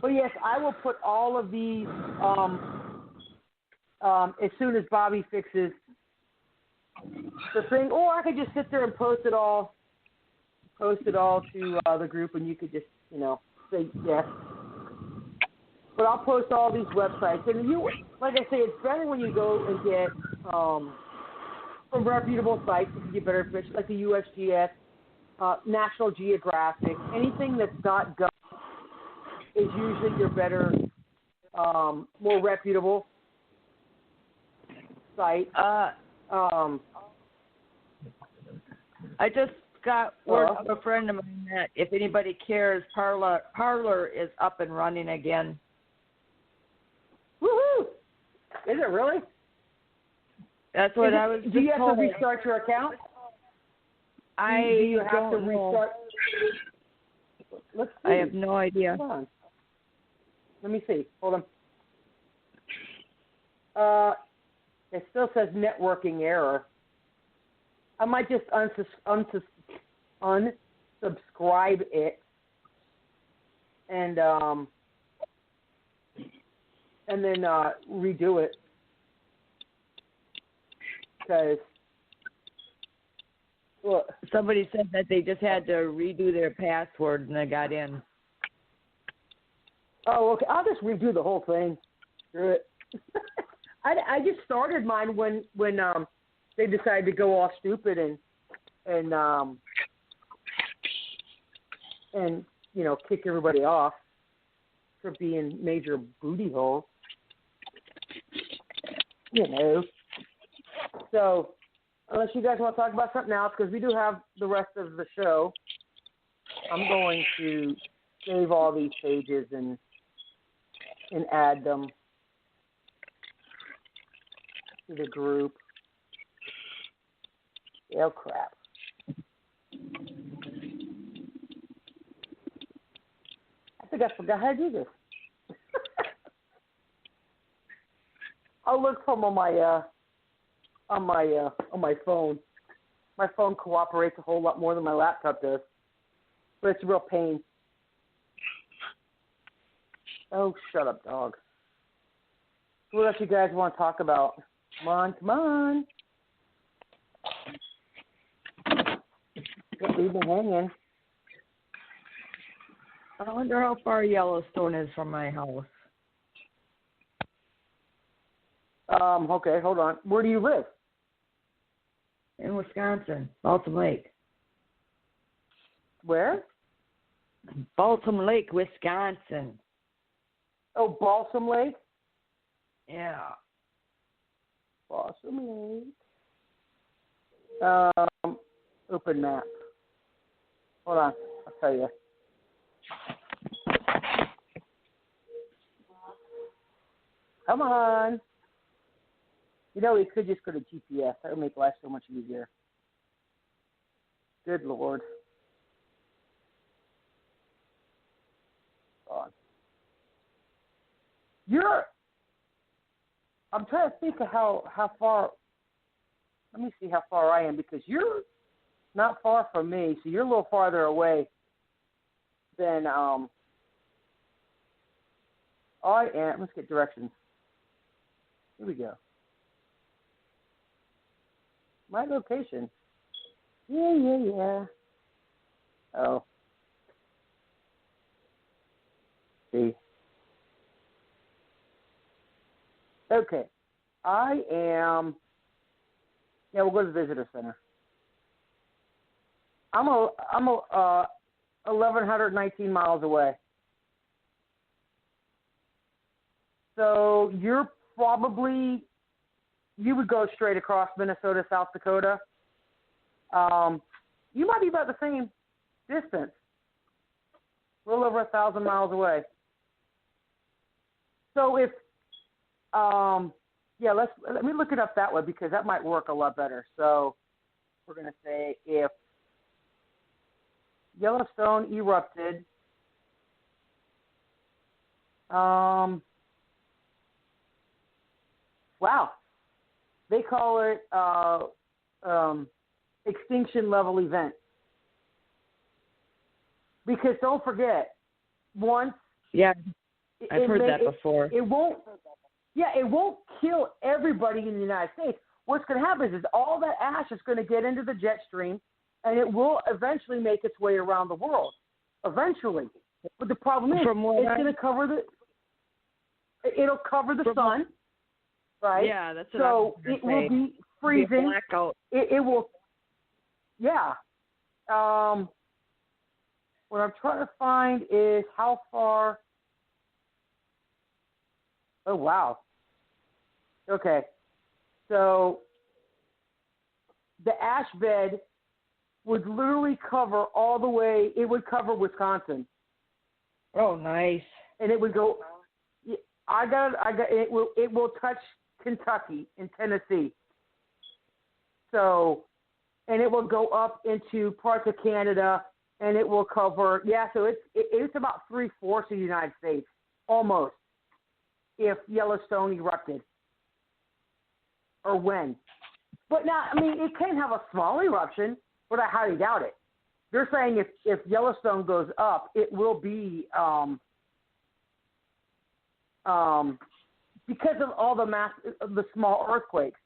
But yes, I will put all of these as soon as Bobby fixes the thing, or I could just sit there and post it all to the group, and you could just, you know, say yes. But I'll post all these websites, and you, like I say, it's better when you go and get from reputable sites. You can get better fish, like the USGS, National Geographic, anything that's not gov is usually your better, more reputable site. I just got word from a friend of mine that if anybody cares, Parlor is up and running again. Woohoo! Is it really? That's what I was just told. Do you have to restart your account? Do you have to restart? Let's see. I have no idea. Hold on. Let me see. Hold on. It still says networking error. I might just unsubscribe it and then redo it, because somebody said that they just had to redo their password and they got in. Oh, okay. I'll just redo the whole thing. Screw it. I just started mine when they decided to go all stupid and you know, kick everybody off for being major booty holes. You know. So, unless you guys want to talk about something else, because we do have the rest of the show, I'm going to save all these pages and add them to the group. Oh, crap. I think I forgot how to do this. I'll look for them on my phone. My phone cooperates a whole lot more than my laptop does, but it's a real pain. Oh, shut up, dog. What else you guys want to talk about? Come on, come on. leave me hanging. I wonder how far Yellowstone is from my house. Okay, hold on. Where do you live? In Wisconsin, Balsam Lake. Where? Balsam Lake, Wisconsin. Oh, Balsam Lake? Yeah. Balsam Lake. Open map. Hold on, I'll tell you. Come on. You know, we could just go to GPS. That would make life so much easier. Good Lord. Hold on. I'm trying to think of how far. Let me see how far I am, because you're not far from me, so you're a little farther away than I am. Let's get directions. Here we go. My location. Yeah. Oh. See. Okay. I am. Yeah, we'll go to the visitor center. I'm 1,119 miles away. So you would go straight across Minnesota, South Dakota. You might be about the same distance. A little over 1,000 miles away. So if, let me look it up that way, because that might work a lot better. So we're going to say if Yellowstone erupted, wow, they call it extinction level event. Because don't forget, once I've heard that before. It won't kill everybody in the United States. What's going to happen is all that ash is going to get into the jet stream, and it will eventually make its way around the world. Eventually. But the problem is, it's going to cover it'll cover the sun, right? Yeah, that's what so I was it will be freezing. Blackout. It will, yeah. What I'm trying to find is how far. Oh, wow. Okay. So the ash bed would literally cover all the way. It would cover Wisconsin. Oh, nice. And it would go. It will touch Kentucky and Tennessee. So, and it will go up into parts of Canada, and it will cover. Yeah. So it's about 3/4 of the United States, almost, if Yellowstone erupted. Or when. But now, I mean, it can have a small eruption, but I highly doubt it. They're saying if Yellowstone goes up, it will be because of all the small earthquakes.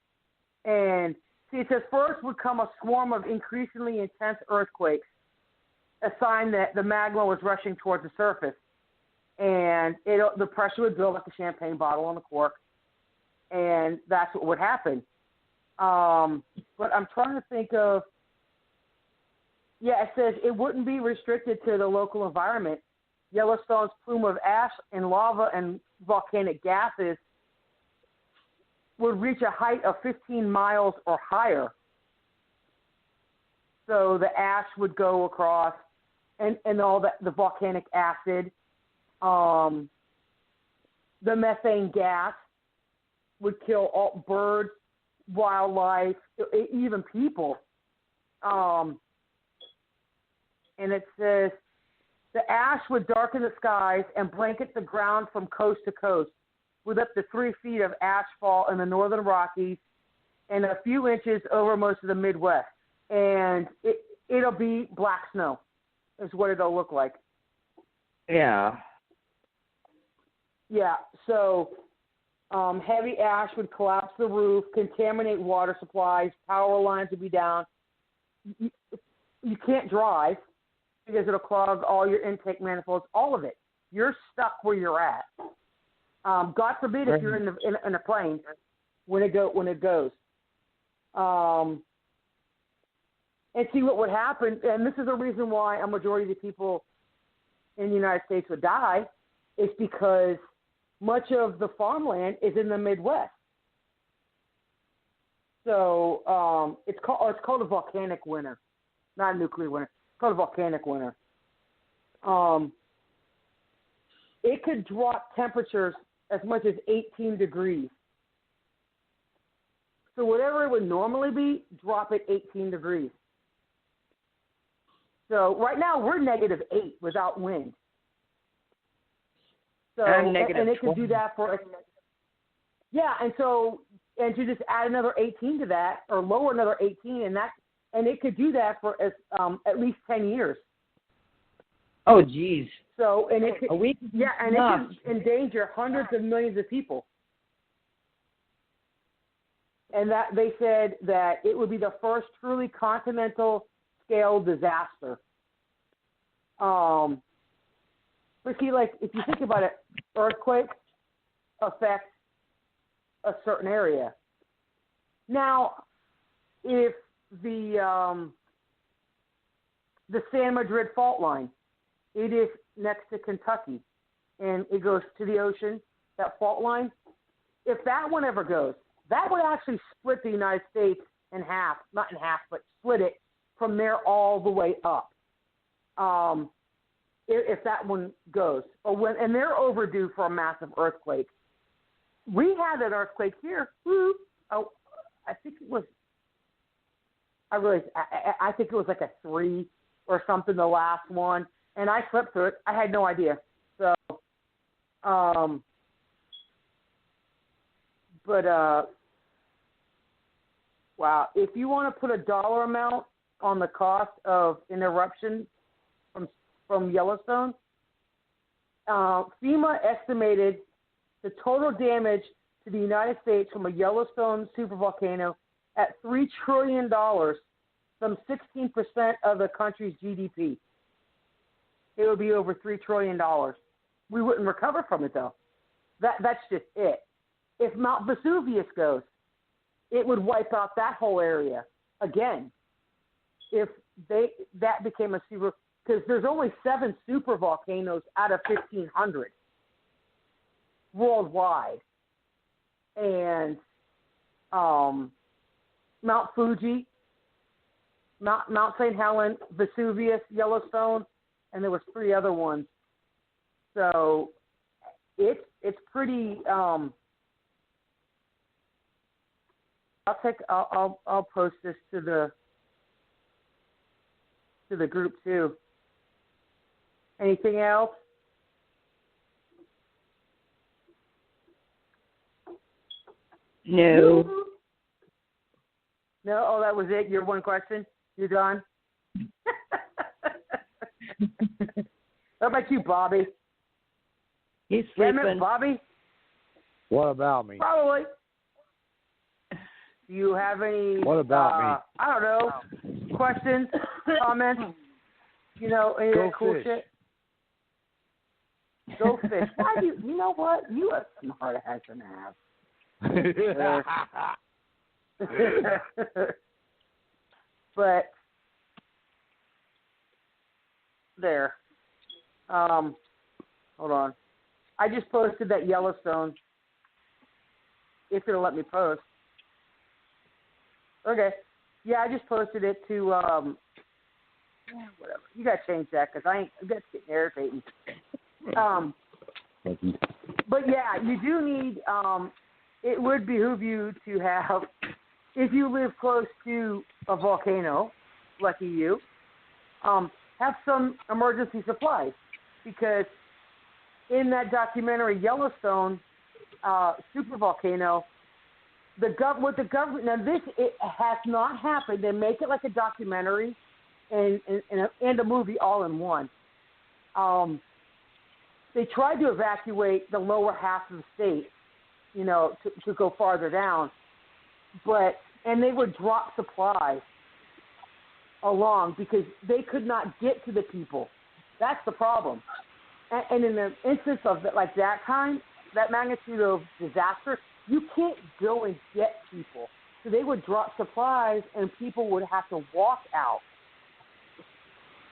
And see, it says first would come a swarm of increasingly intense earthquakes, a sign that the magma was rushing towards the surface. And the pressure would build like a champagne bottle on the cork. And that's what would happen. But I'm trying to think of, it says it wouldn't be restricted to the local environment. Yellowstone's plume of ash and lava and volcanic gases would reach a height of 15 miles or higher. So the ash would go across and all the volcanic acid, the methane gas would kill all birds, wildlife, even people. And it says the ash would darken the skies and blanket the ground from coast to coast, with up to 3 feet of ashfall in the northern Rockies and a few inches over most of the Midwest. And it'll be black snow is what it'll look like. Yeah. Yeah, so heavy ash would collapse the roof, contaminate water supplies, power lines would be down. you can't drive because it'll clog all your intake manifolds, all of it. You're stuck where you're at. God forbid if you're in a plane when it goes. And see what would happen, and this is the reason why a majority of the people in the United States would die, is because much of the farmland is in the Midwest. So it's called a volcanic winter, not a nuclear winter. It's called a volcanic winter. It could drop temperatures as much as 18 degrees. So whatever it would normally be, drop it 18 degrees. So right now we're -8 without wind. So and it could do that for and to just add another 18 to that, or lower another 18, and it could do that for at least 10 years. Oh, geez. So and it could, it could endanger hundreds of millions of people. And that they said that it would be the first truly continental scale disaster. But see, like, if you think about it, earthquakes affect a certain area. Now, if the San Madrid fault line, it is next to Kentucky, and it goes to the ocean, that fault line, if that one ever goes, that would actually split the United States in half, not in half, but split it from there all the way up. If that one goes, and they're overdue for a massive earthquake. We had an earthquake here. Oh, I think it was. I think it was like a 3 or something, the last one, and I slept through it. I had no idea. So, wow. If you want to put a dollar amount on the cost of an eruption from Yellowstone, FEMA estimated the total damage to the United States from a Yellowstone supervolcano at $3 trillion, some 16% of the country's GDP. It would be over $3 trillion. We wouldn't recover from it, though. That's just it. If Mount Vesuvius goes, it would wipe out that whole area again. If that became a super, because there's only 7 super volcanoes out of 1,500 worldwide, and Mount Fuji, Mount St. Helens, Vesuvius, Yellowstone, and there was 3 other ones. So it's pretty. I'll post this to the group too. Anything else? No. No? Oh, that was it? Your one question? You're done? How about you, Bobby? He's sleeping. Bobby? What about me? Probably. Do you have any... What about me? I don't know. Questions? Comments? You know, any Go cool fish. shit? Go fish. Why do you know what? You a smart ass and a half. But there. Hold on. I just posted that Yellowstone. If it'll let me post. Okay. Yeah, I just posted it to whatever. You gotta change that because that's getting irritating. But yeah, you do need. It would behoove you to have, if you live close to a volcano, lucky you, have some emergency supplies, because in that documentary Yellowstone supervolcano, what the government, now this it has not happened. They make it like a documentary and a movie all in one. They tried to evacuate the lower half of the state, you know, to go farther down, and they would drop supplies along because they could not get to the people. That's the problem. And in the instance of like that kind, that magnitude of disaster, you can't go and get people. So they would drop supplies and people would have to walk out.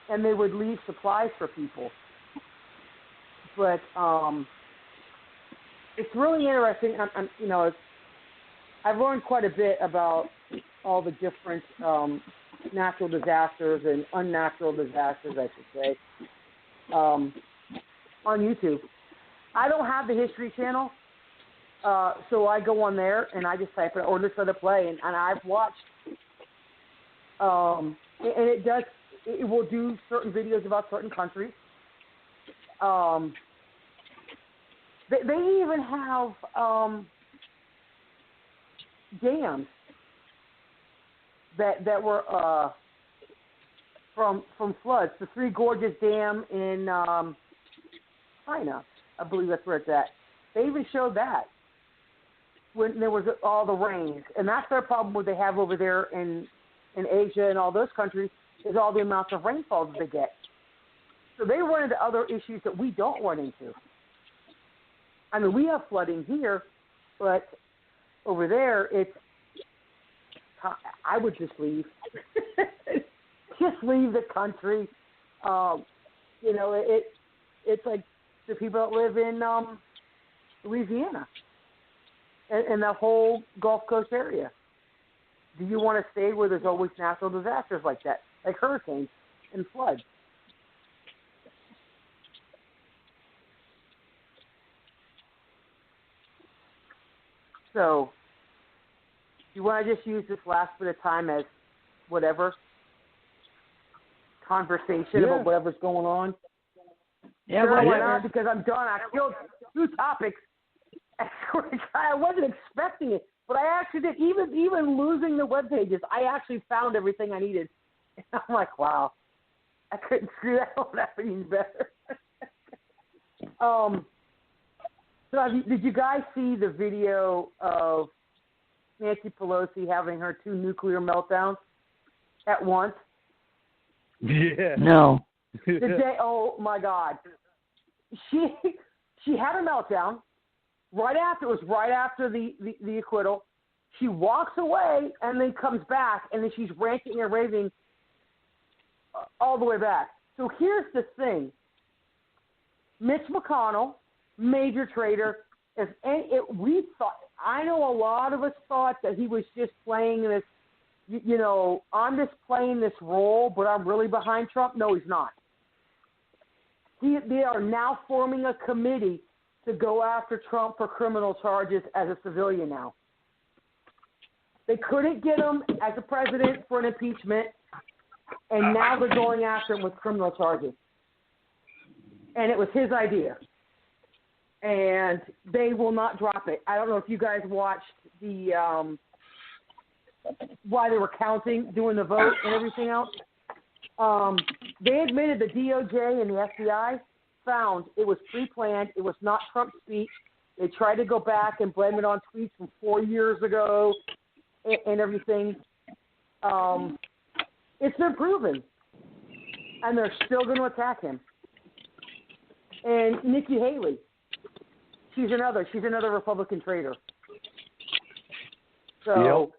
And they would leave supplies for people. But it's really interesting. I've learned quite a bit about all the different natural disasters and unnatural disasters, I should say, on YouTube. I don't have the History Channel, so I go on there and I just type in Orders for the Play, and I've watched, and it will do certain videos about certain countries. They even have dams that were from floods. The Three Gorges Dam in China, I believe that's where it's at. They even showed that when there was all the rains, and that's their problem. What they have over there in Asia and all those countries is all the amounts of rainfall that they get. So they run into other issues that we don't run into. I mean, we have flooding here, but over there, I would just leave. Just leave the country. It's like the people that live in Louisiana and the whole Gulf Coast area. Do you want to stay where there's always natural disasters like that, like hurricanes and floods? So, you want to just use this last bit of time as whatever conversation about whatever's going on? Yeah, sure, why not? Because I'm done. I killed 2 topics. I wasn't expecting it, but I actually did. Even losing the web pages, I actually found everything I needed. And I'm like, wow, I couldn't screw that one up any better. So did you guys see the video of Nancy Pelosi having her 2 nuclear meltdowns at once? Yeah. No. Oh my God. She had a meltdown right after the acquittal. She walks away and then comes back, and then she's ranting and raving all the way back. So here's the thing. Mitch McConnell, major traitor. I know a lot of us thought that he was just playing this, I'm just playing this role, but I'm really behind Trump. No, he's not. They are now forming a committee to go after Trump for criminal charges as a civilian now. They couldn't get him as a president for an impeachment, and now they're going after him with criminal charges. And it was his idea. And they will not drop it. I don't know if you guys watched the why they were doing the vote and everything else. They admitted the DOJ and the FBI found it was pre-planned. It was not Trump's speech. They tried to go back and blame it on tweets from 4 years ago and everything. It's been proven. And they're still going to attack him. And Nikki Haley. She's another Republican traitor. So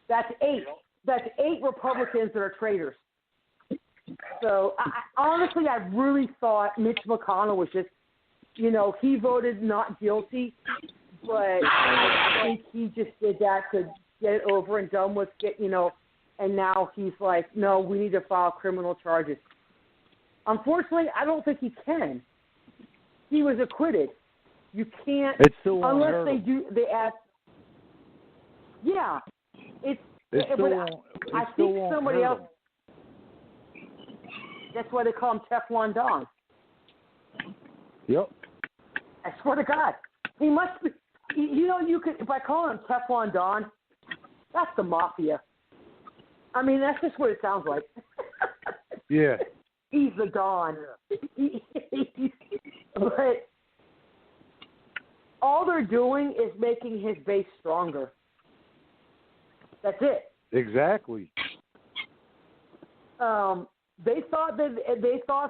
that's 8. That's 8 Republicans that are traitors. So honestly, I really thought Mitch McConnell was just, he voted not guilty, but I think he just did that to get it over and done with, and now he's like, no, we need to file criminal charges. Unfortunately, I don't think he can. He was acquitted. You can't, unless they do, they ask. Yeah. I think somebody else. That's why they call him Teflon Don. Yep. I swear to God. He must be, you could, if I call him Teflon Don, that's the mafia. I mean, that's just what it sounds like. Yeah. He's the Don. But all they're doing is making his base stronger. That's it. Exactly. they thought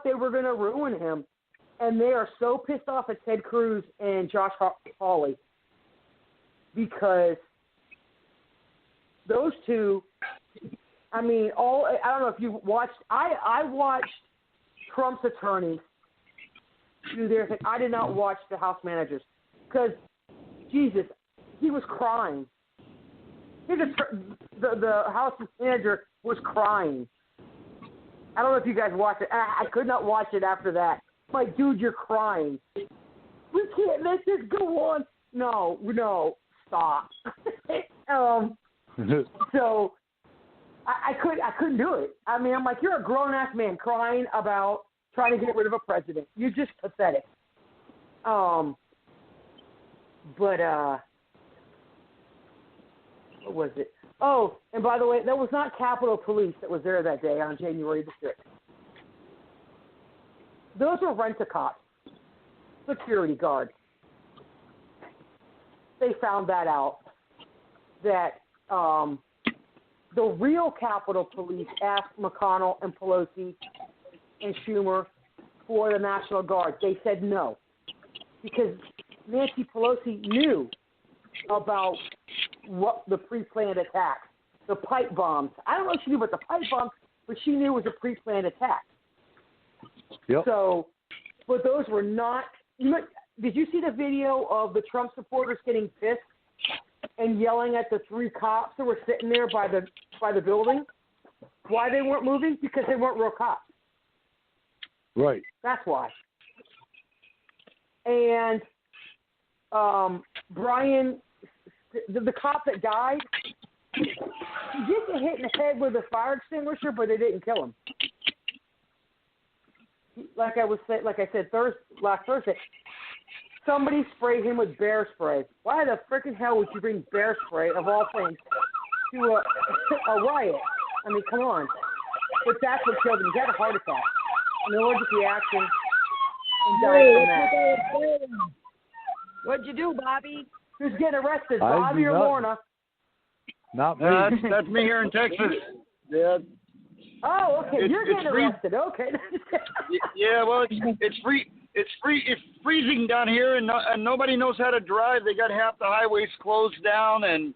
they were going to ruin him, and they are so pissed off at Ted Cruz and Josh Hawley because those two. I mean, I don't know if you watched. I watched Trump's attorneys do their thing. I did not watch the House managers because, Jesus, he was crying. The House manager was crying. I don't know if you guys watched it. I could not watch it after that. I'm like, dude, you're crying. We can't let this go on. No, stop. So I couldn't do it. I mean, I'm like, you're a grown-ass man crying about trying to get rid of a president. You're just pathetic. But what was it? Oh, and by the way, that was not Capitol Police that was there that day on January the 6th. Those were rent-a-cops, security guards. They found that out, that the real Capitol Police asked McConnell and Pelosi and Schumer for the National Guard. They said no, because Nancy Pelosi knew about what the pre-planned attack, the pipe bombs. I don't know if she knew about the pipe bombs, but she knew it was a pre-planned attack. Yep. So, but those were not. Did you see the video of the Trump supporters getting pissed and yelling at the three cops that were sitting there by the building? Why they weren't moving? Because they weren't real cops. Right. That's why. And Brian, the cop that died, he did get hit in the head with a fire extinguisher, but they didn't kill him. Like I said last Thursday, somebody sprayed him with bear spray. Why the frickin' hell would you bring bear spray, of all things, to a riot? I mean, come on. But that's what killed him. He had a heart attack, an allergic reaction, and died from that. What'd you do, Bobby? Who's getting arrested, Bobby or Lorna? Not me. That's me here in Texas. Yeah. Oh, okay. You're getting arrested. Okay. Yeah. Well, it's freezing down here, and nobody knows how to drive. They got half the highways closed down, and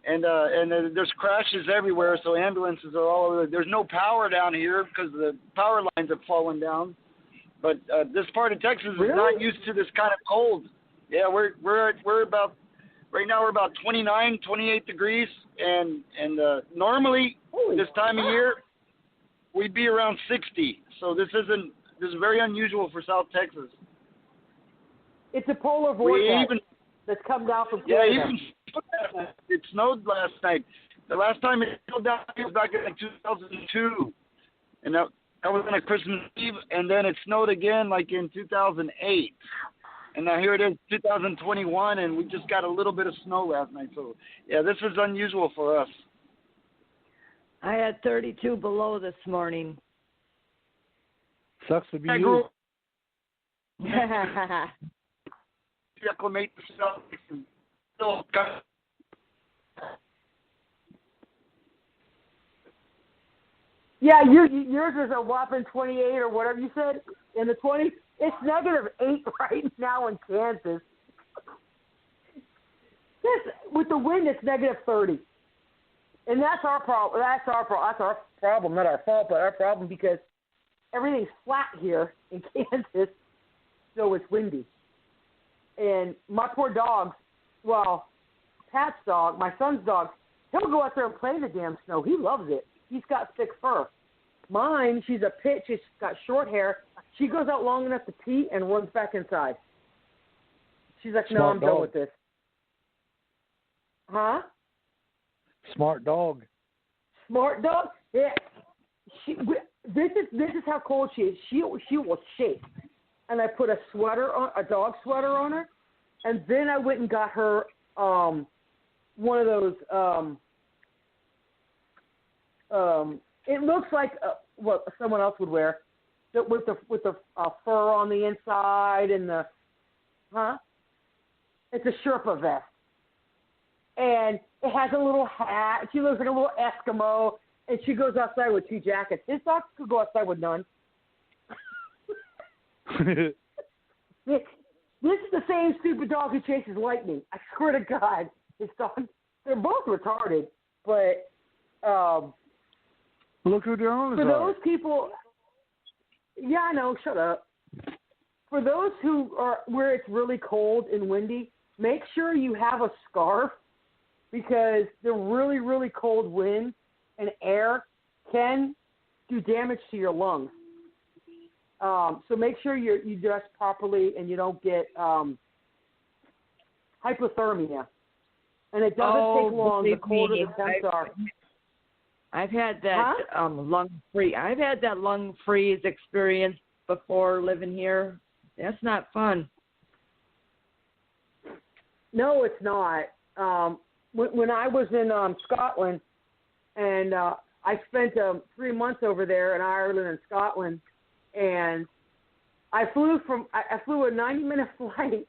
there's crashes everywhere. So ambulances are all over. There's no power down here because the power lines have fallen down. But this part of Texas is not used to this kind of cold. Yeah, we're about right now we're about 29, 28 degrees, and normally this time of year we'd be around 60. So this is very unusual for South Texas. It's a polar vortex that's come down from Florida. Yeah, it snowed last night. The last time it snowed down here was back in 2002, and that was on a Christmas Eve, and then it snowed again like in 2008. And now here it is, 2021, and we just got a little bit of snow last night. So, yeah, this is unusual for us. I had 32 below this morning. Sucks to be you. Acclimate yourself. Still got. Yeah, yours is a whopping 28 or whatever you said in the 20s. It's -8 right now in Kansas. With the wind, it's -30, and that's our problem. That's our problem, not our fault, but our problem because everything's flat here in Kansas, so it's windy. And my poor dogs, well, Pat's dog, my son's dog, he'll go out there and play in the damn snow. He loves it. He's got thick fur. Mine, she's a pit. She's got short hair. She goes out long enough to pee and runs back inside. She's like, no, I'm done with this. Huh? Smart dog. Smart dog? Yeah. This is how cold she is. She will shake. And I put a dog sweater on her, and then I went and got her one of those. It looks like what someone else would wear, with the fur on the inside and the, It's a Sherpa vest, and it has a little hat. She looks like a little Eskimo, and she goes outside with 2 jackets. His dog could go outside with none. This is the same stupid dog who chases lightning. I swear to God, his dog. They're both retarded, but look who their owners for are. those people, yeah, I know. Shut up. For those who are where it's really cold and windy, make sure you have a scarf because the really, really cold wind and air can do damage to your lungs. So make sure you dress properly and you don't get hypothermia. And it doesn't take long. The colder the temps are. I've had that I've had that lung freeze experience before living here. That's not fun. No, it's not. When I was in Scotland, and I spent 3 months over there in Ireland and Scotland, and I flew a 90-minute flight.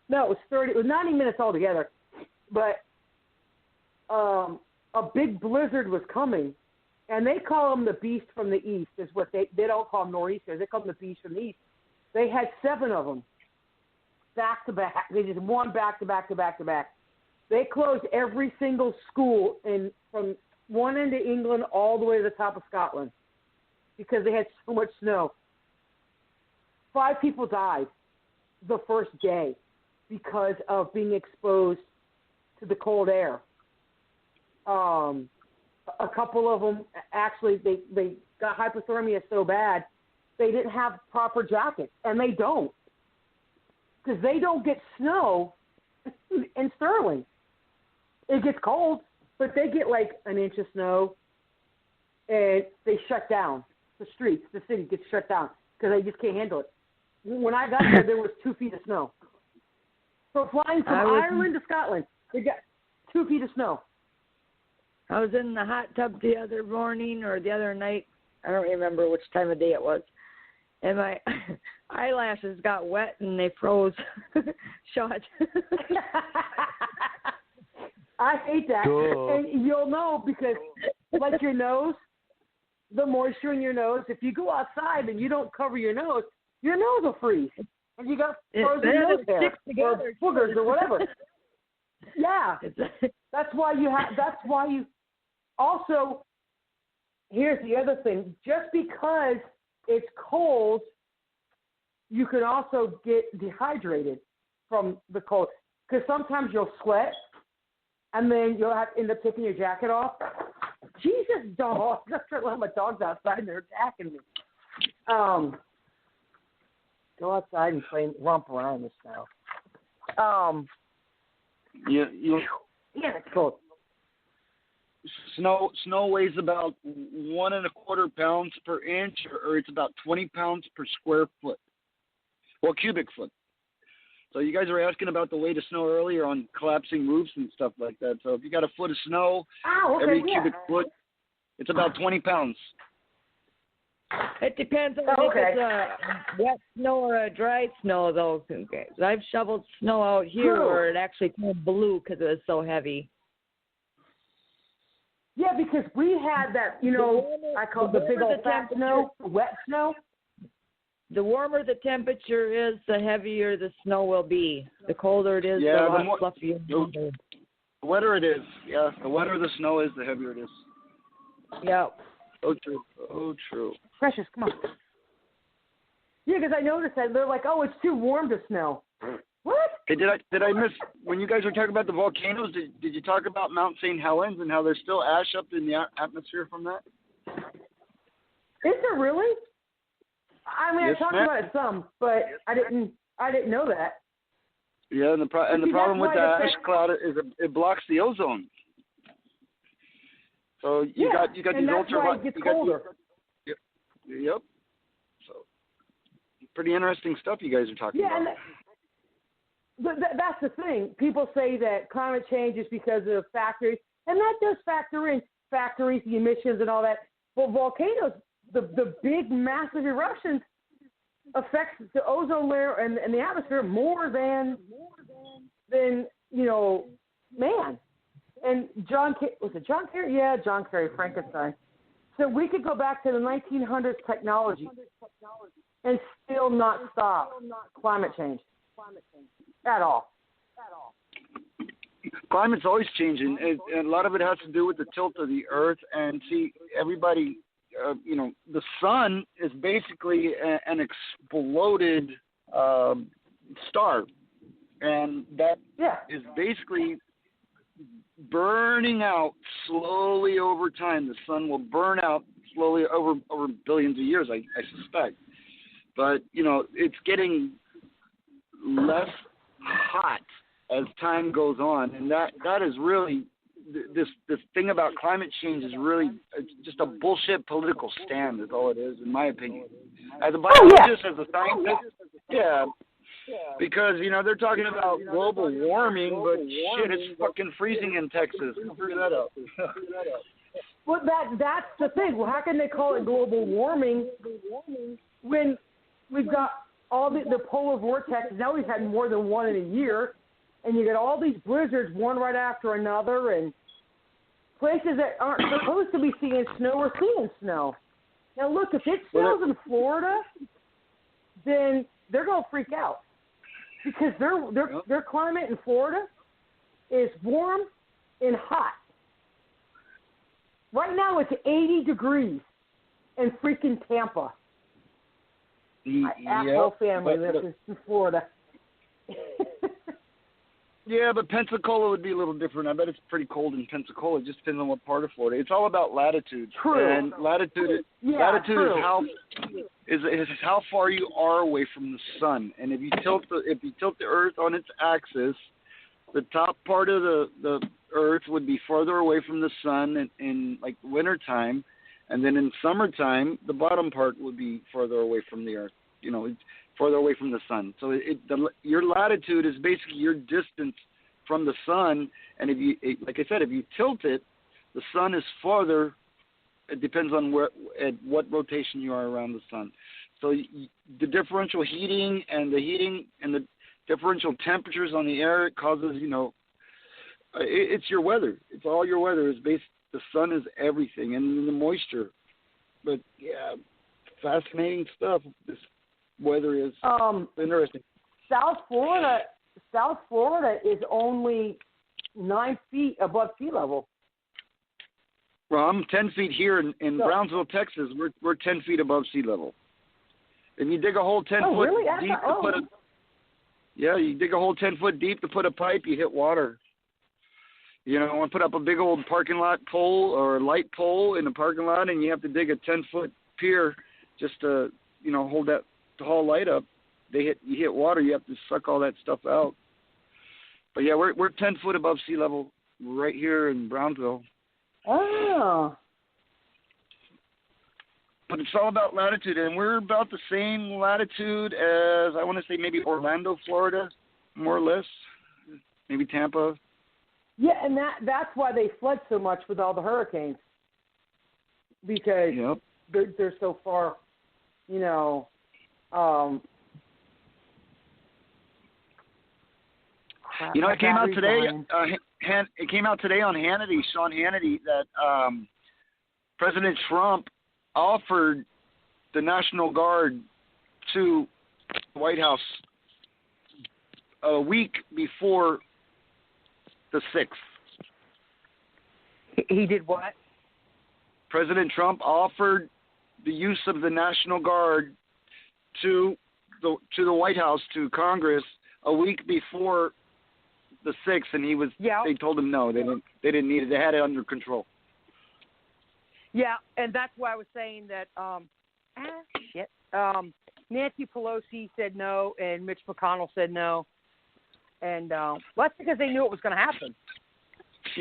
No, it was 30. It was 90 minutes altogether, but a big blizzard was coming, and they call them the beast from the east. Is what they don't call them nor'easters. They call them the beast from the east. They had 7 of them back to back. They just one back to back to back to back. They closed every single school from one end of England all the way to the top of Scotland because they had so much snow. 5 people died the first day because of being exposed to the cold air. A couple of them actually they got hypothermia so bad they didn't have proper jackets, and they don't because they don't get snow in Sterling. It gets cold, but they get like an inch of snow, and they shut down the streets. The city gets shut down because they just can't handle it. When I got there was 2 feet of snow. So flying from Ireland to Scotland, they got 2 feet of snow. I was in the hot tub the other morning or the other night. I don't remember which time of day it was. And my eyelashes got wet and they froze shut. I hate that. Duh. And you'll know because, like your nose, the moisture in your nose, if you go outside and you don't cover your nose will freeze. And you got frozen nose hair or boogers or whatever. Yeah. That's why you also, here's the other thing. Just because it's cold, you can also get dehydrated from the cold. Because sometimes you'll sweat, and then you'll have to end up taking your jacket off. Jesus, dog. That's right. Let my dogs outside, and they're attacking me. Go outside and romp around in the snow. Yeah, it's cold. Snow weighs about 1.25 pounds per inch, or it's about 20 pounds per square foot. Well, cubic foot. So you guys were asking about the weight of snow earlier on collapsing roofs and stuff like that. So if you got a foot of snow, every cubic foot, it's about 20 pounds. It depends on if it's a wet snow or a dry snow, though. I've shoveled snow out here where it actually turned blue because it was so heavy. Yeah, because we had that, I call it the big old fat snow, wet snow. The warmer the temperature is, the heavier the snow will be. The colder it is, the more fluffy. The wetter it is, the wetter the snow is, the heavier it is. Yep. Oh, true. Oh, true. Precious, come on. Yeah, because I noticed that they're like, oh, it's too warm to snow. What? Hey, did I miss when you guys were talking about the volcanoes? Did you talk about Mount St. Helens and how there's still ash up in the atmosphere from that? Is there really? I mean, I talked about it some, but I didn't know that. Yeah, and the problem with the ash cloud is it blocks the ozone. So you got these ultraviolet. It gets colder. Yep. So pretty interesting stuff you guys are talking about. But that's the thing. People say that climate change is because of factories, and that does factor in factories, the emissions, and all that. But volcanoes, the big, massive eruptions affects the ozone layer and the atmosphere more than man. And John Kerry? Yeah, John Kerry, Frankenstein. So we could go back to the 1900s technology and still not stop climate change at all. Climate's always changing, and a lot of it has to do with the tilt of the Earth. And see, everybody, the sun is basically an exploded star, and that is basically burning out slowly over time. The sun will burn out slowly over billions of years, I suspect. But, it's getting less hot as time goes on, and that is really this thing about climate change is really just a bullshit political stand. Is all it is, in my opinion. As a biologist, as a scientist, because they're talking about global warming, but shit, it's fucking freezing in Texas. Figure that out. Well, that's the thing. Well, how can they call it global warming when we've got all the polar vortexes? Now we've had more than one in a year. And you get all these blizzards, one right after another, and places that aren't supposed to be seeing snow are seeing snow. Now, look, if it snows in Florida, then they're going to freak out because their climate in Florida is warm and hot. Right now, it's 80 degrees in freaking Tampa. My whole family lives in Florida. Yeah, but Pensacola would be a little different. I bet it's pretty cold in Pensacola. It just depends on what part of Florida. It's all about latitude. True. And latitude is how far you are away from the sun. And if you tilt the Earth on its axis, the top part of the Earth would be further away from the sun in like wintertime, and then in summertime, the bottom part would be further away from the Earth. It's further away from the sun. So your latitude is basically your distance from the sun. And if you tilt it, the sun is farther. It depends on what rotation you are around the sun. So the differential heating and the differential temperatures on the air, it causes, it's your weather. It's all your weather. The sun is everything, and the moisture. But yeah, fascinating stuff. This weather is interesting. South Florida is only 9 feet above sea level. Well, I'm 10 feet here in Brownsville, Texas. We're 10 feet above sea level. If you dig a hole 10 foot really? deep you dig a hole 10 foot deep to put a pipe, you hit water. I want to put up a big old parking lot pole or light pole in the parking lot, and you have to dig a 10-foot pier just to hold that haul light up. You hit water, you have to suck all that stuff out. But yeah, we're 10 foot above sea level right here in Brownsville. Oh. But it's all about latitude, and we're about the same latitude as, I want to say, maybe Orlando, Florida, more or less. Maybe Tampa. Yeah, and that's why they flood so much with all the hurricanes. Because they're so far, it came out today. It came out today on Hannity, Sean Hannity, that President Trump offered the National Guard to the White House a week before the 6th. He did what? President Trump offered the use of the National Guard to the White House, to Congress, a week before the 6th, and they told him no, they didn't need it. They had it under control. Yeah, and that's why I was saying that Nancy Pelosi said no and Mitch McConnell said no. And that's because they knew it was going to happen.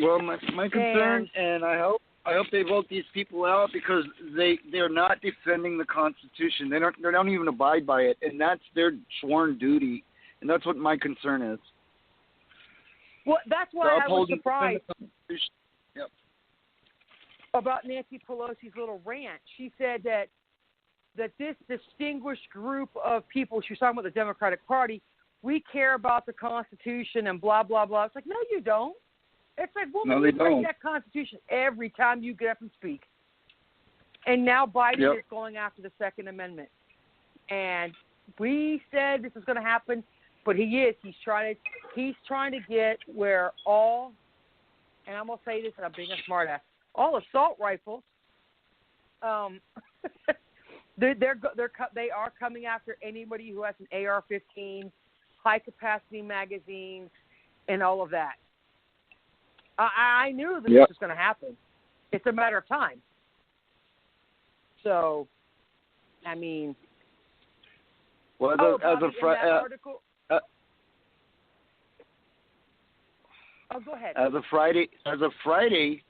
Well, my concern, and I hope they vote these people out, because they're not defending the Constitution. They don't even abide by it, and that's their sworn duty, and that's what my concern is. Well, that's why I was surprised Yep. about Nancy Pelosi's little rant. She said that this distinguished group of people, she was talking about the Democratic Party, we care about the Constitution and blah, blah, blah. It's like, no, you don't. It's like, woman, you break that Constitution every time you get up and speak. And now Biden Yep. is going after the Second Amendment. And we said this was going to happen, but he is. He's trying to get where all, and I'm going to say this, and I'm being a smartass, all assault rifles, they are coming after anybody who has an AR-15, high-capacity magazines, and all of that. I knew that this was going to happen. It's a matter of time. So, I mean, well, go ahead. As of Friday,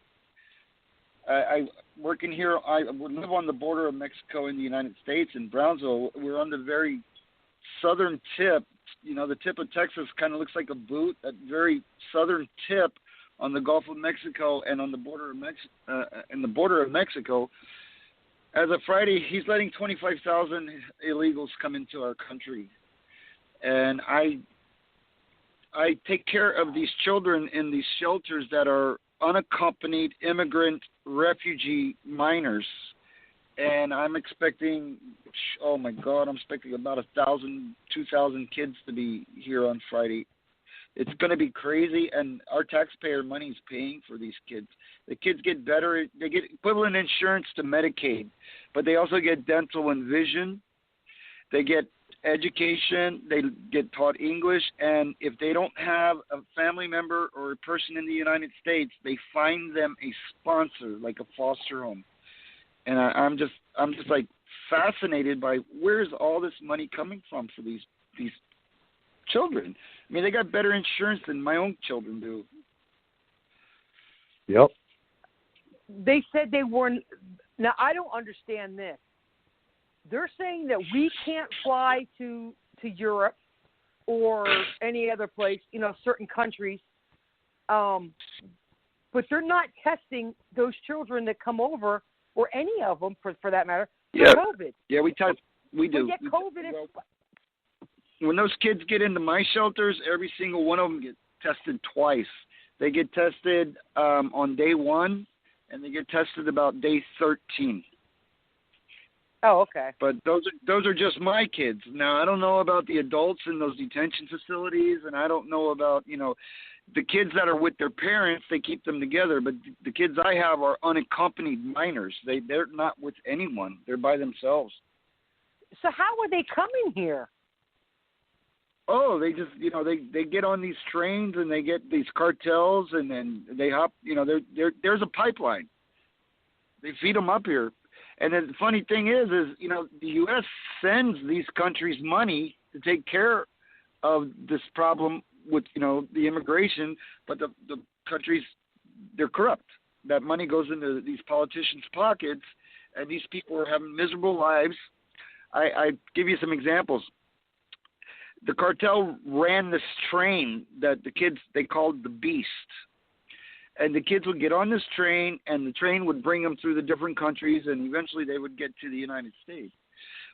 I working here. I live on the border of Mexico and the United States in Brownsville. We're on the very southern tip. You know, the tip of Texas kind of looks like a boot. That very southern tip on the Gulf of Mexico and on the border of Mexico. As of Friday, he's letting 25,000 illegals come into our country, and I take care of these children in these shelters that are unaccompanied immigrant refugee minors, and I'm expecting, oh my God, I'm expecting about 1,000, 2,000 kids to be here on Friday. It's going to be crazy, and our taxpayer money is paying for these kids. The kids get better. They get equivalent insurance to Medicaid, but they also get dental and vision. They get education. They get taught English, and if they don't have a family member or a person in the United States, they find them a sponsor, like a foster home. And I'm just like fascinated by where's all this money coming from for these children. I mean, they got better insurance than my own children do. Yep. They said they weren't. Now, I don't understand this. They're saying that we can't fly to Europe or any other place, you know, certain countries, but they're not testing those children that come over, or any of them, for that matter, for COVID. Yeah, we test. We do. They get COVID. When those kids get into my shelters, every single one of them get tested twice. They get tested on day 1, and they get tested about day 13. Oh, okay. But those are just my kids. Now, I don't know about the adults in those detention facilities, and I don't know about, you know, the kids that are with their parents. They keep them together, but the kids I have are unaccompanied minors. They're not with anyone. They're by themselves. So how are they coming here? Oh, they just, you know, they get on these trains and they get these cartels, and then they hop, you know, there's a pipeline. They feed them up here. And then the funny thing is, you know, the U.S. sends these countries money to take care of this problem with, you know, the immigration, but the countries, they're corrupt. That money goes into these politicians' pockets, and these people are having miserable lives. I give you some examples. The cartel ran this train that the kids, they called the Beast. And the kids would get on this train, and the train would bring them through the different countries, and eventually they would get to the United States.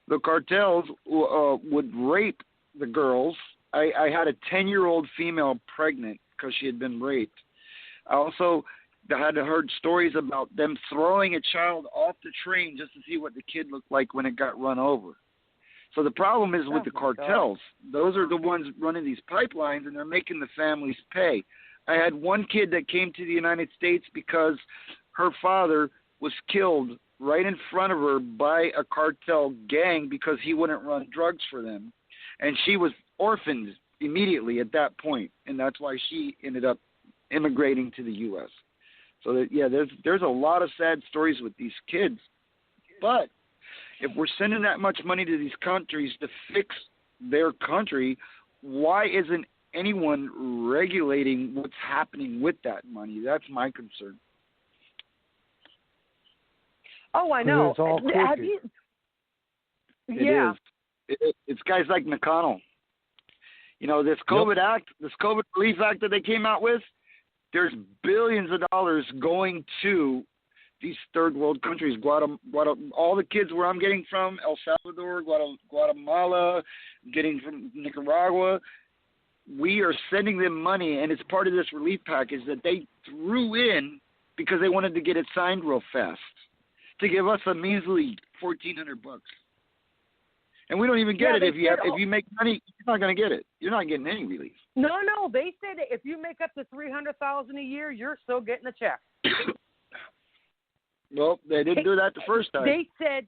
The cartels would rape the girls. I had a 10-year-old female pregnant because she had been raped. I also had heard stories about them throwing a child off the train just to see what the kid looked like when it got run over. So the problem is with the cartels. Those are the ones running these pipelines, and they're making the families pay. I had one kid that came to the United States because her father was killed right in front of her by a cartel gang because he wouldn't run drugs for them. And she was orphaned immediately at that point, and that's why she ended up immigrating to the U.S. So, that, yeah, there's a lot of sad stories with these kids. But if we're sending that much money to these countries to fix their country, why isn't anyone regulating what's happening with that money? That's my concern. Oh, I know. It's all Have you? It is. It's guys like McConnell. You know, this COVID Act, this COVID Relief Act that they came out with, there's billions of dollars going to these third world countries. All the kids where I'm getting from, El Salvador, Guatemala, getting from Nicaragua, we are sending them money, and it's part of this relief package that they threw in because they wanted to get it signed real fast. to give us a measly $1,400. And we don't even get it if you make money. You're not going to get it. You're not getting any relief. No. They said that if you make up to $300,000 a year, you're still getting a check. Well, they didn't do that the first time. They said,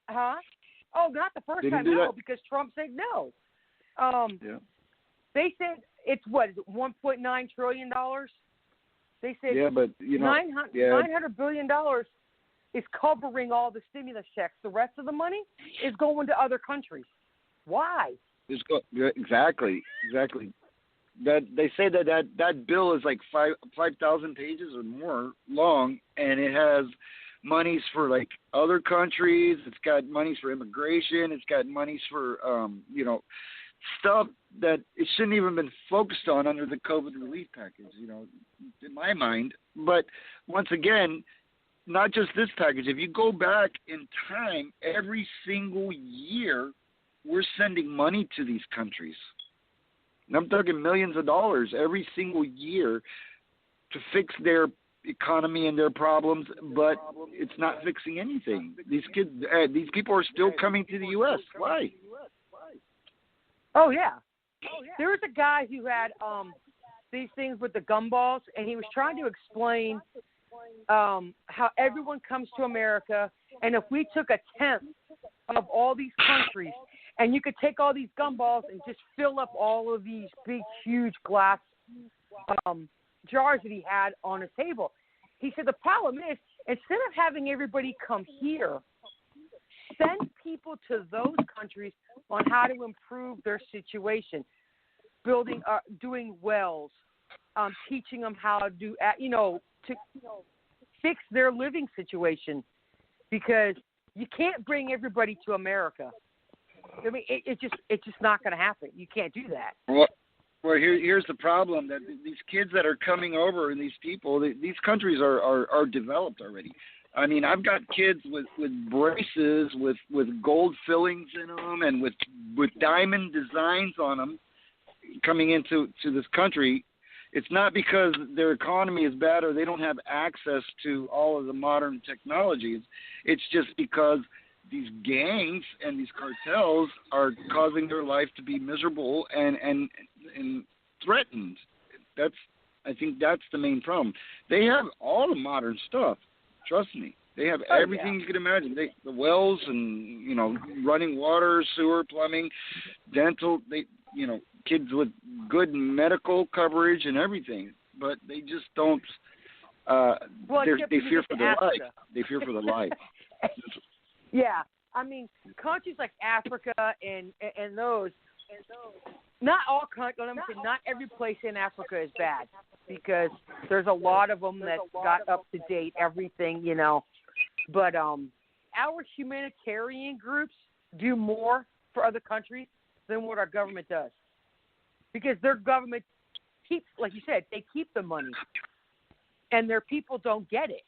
huh? Oh, not the first time. No, because Trump said no. Yeah. They said it's what is it, $1.9 trillion? They said but $900 billion is covering all the stimulus checks. The rest of the money is going to other countries. Why? Exactly. That they say that bill is like 5,000 pages or more long, and it has monies for like other countries. It's got monies for immigration. It's got monies for stuff that it shouldn't even been focused on under the COVID relief package. In my mind. But once again, not just this package. If you go back in time, every single year, we're sending money to these countries. And I'm talking millions of dollars every single year to fix their economy and their problems, but it's not fixing anything. These people are still coming to the U.S. Why? Oh, yeah. There was a guy who had these things with the gumballs, and he was trying to explain how everyone comes to America, and if we took a tenth of all these countries, and you could take all these gumballs and just fill up all of these big, huge glass jars that he had on his table. He said the problem is, instead of having everybody come here, send people to those countries on how to improve their situation, doing wells, teaching them how to do, to fix their living situation, because you can't bring everybody to America. I mean, it's just not going to happen. You can't do that. Well, here's the problem: that these kids that are coming over and these people, these countries are developed already. I mean, I've got kids with braces with gold fillings in them and with diamond designs on them coming into this country. It's not because their economy is bad or they don't have access to all of the modern technologies. It's just because these gangs and these cartels are causing their life to be miserable and threatened. I think that's the main problem. They have all the modern stuff. Trust me. They have everything you can imagine. The wells and, running water, sewer, plumbing, dental, kids with good medical coverage and everything. But they just don't, they fear for their life. They fear for their life. Yeah. I mean, countries like Africa and those, not all countries, not every place in Africa is bad, because there's a lot of them that got up to date, everything, But our humanitarian groups do more for other countries than what our government does, because their government keeps, like you said, they keep the money, and their people don't get it,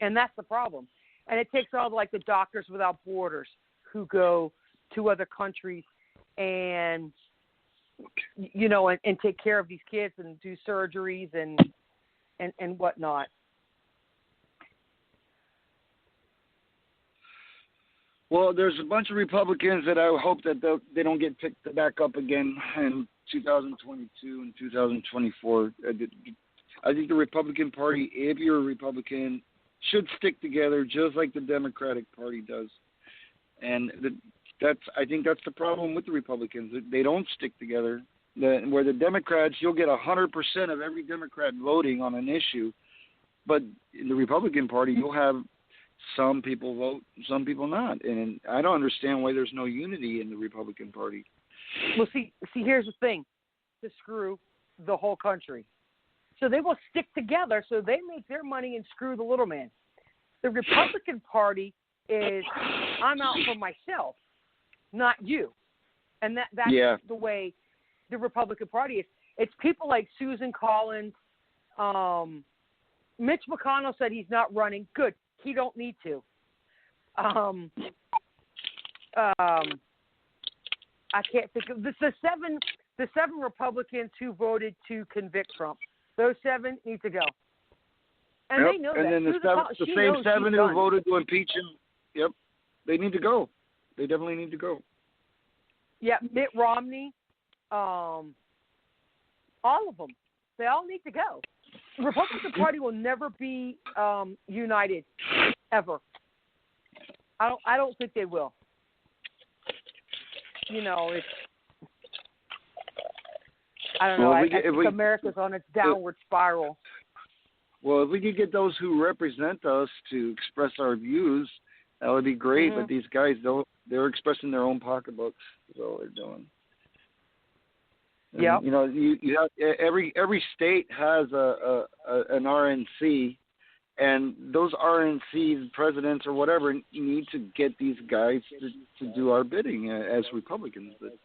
and that's the problem. And it takes all the Doctors Without Borders who go to other countries and and take care of these kids and do surgeries and whatnot. Well, there's a bunch of Republicans that I hope that they don't get picked back up again in 2022 and 2024. I think the Republican Party, if you're a Republican, should stick together just like the Democratic Party does. And I think that's the problem with the Republicans. They don't stick together. Where the Democrats, you'll get 100% of every Democrat voting on an issue. But in the Republican Party, you'll have some people vote, some people not. And I don't understand why there's no unity in the Republican Party. Well, see, here's the thing, to screw the whole country. So they will stick together so they make their money and screw the little man. The Republican Party is, I'm out for myself, not you. And that's the way the Republican Party is. It's people like Susan Collins. Mitch McConnell said he's not running. Good. He don't need to. I can't think of the seven Republicans who voted to convict Trump. Those seven need to go. And they know and that. then the same 7 who voted to impeach him, yep, they need to go. They definitely need to go. Yeah, Mitt Romney, all of them. They all need to go. The Republican Party will never be united, ever. I don't think they will. You know, it's. I don't know. I think America's on its downward spiral. Well, if we could get those who represent us to express our views, that would be great. Mm-hmm. But these guys don't. They're expressing their own pocketbooks. That's all they're doing. Yeah. You know, you have every state has an RNC, and those RNC presidents or whatever need to get these guys to do our bidding as Republicans. But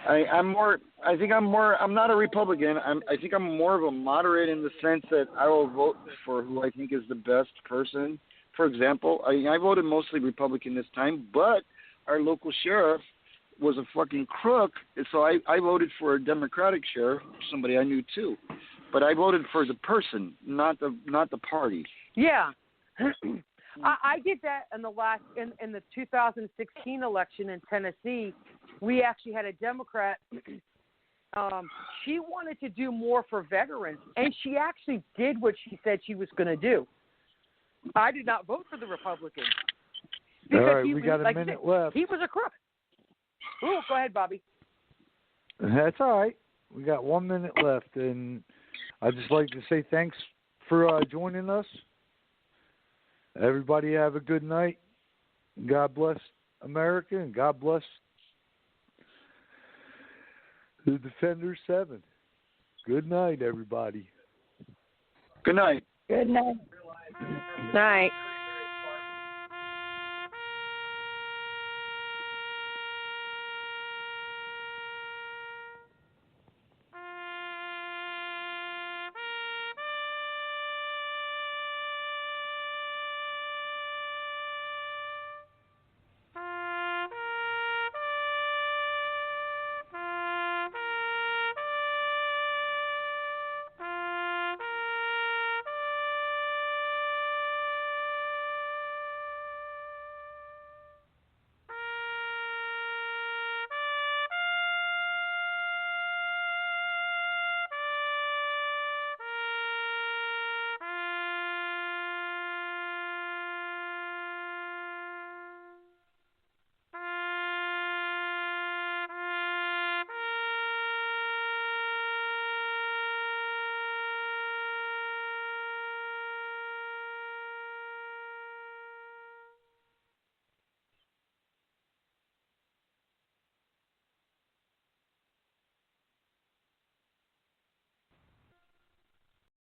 I'm not a Republican. I think I'm more of a moderate in the sense that I will vote for who I think is the best person. For example, I voted mostly Republican this time, but our local sheriff was a fucking crook, and so I voted for a Democratic sheriff, somebody I knew too. But I voted for the person, not the party. Yeah. I did that in the 2016 election in Tennessee. We actually had a Democrat. She wanted to do more for veterans, and she actually did what she said she was going to do. I did not vote for the Republican. All right, we got a minute left. He was a crook. Ooh, go ahead, Bobby. That's all right. We got 1 minute left, and I'd just like to say thanks for joining us. Everybody have a good night. God bless America, and God bless the Defenders 7. Good night, everybody. Good night. Good night. Night.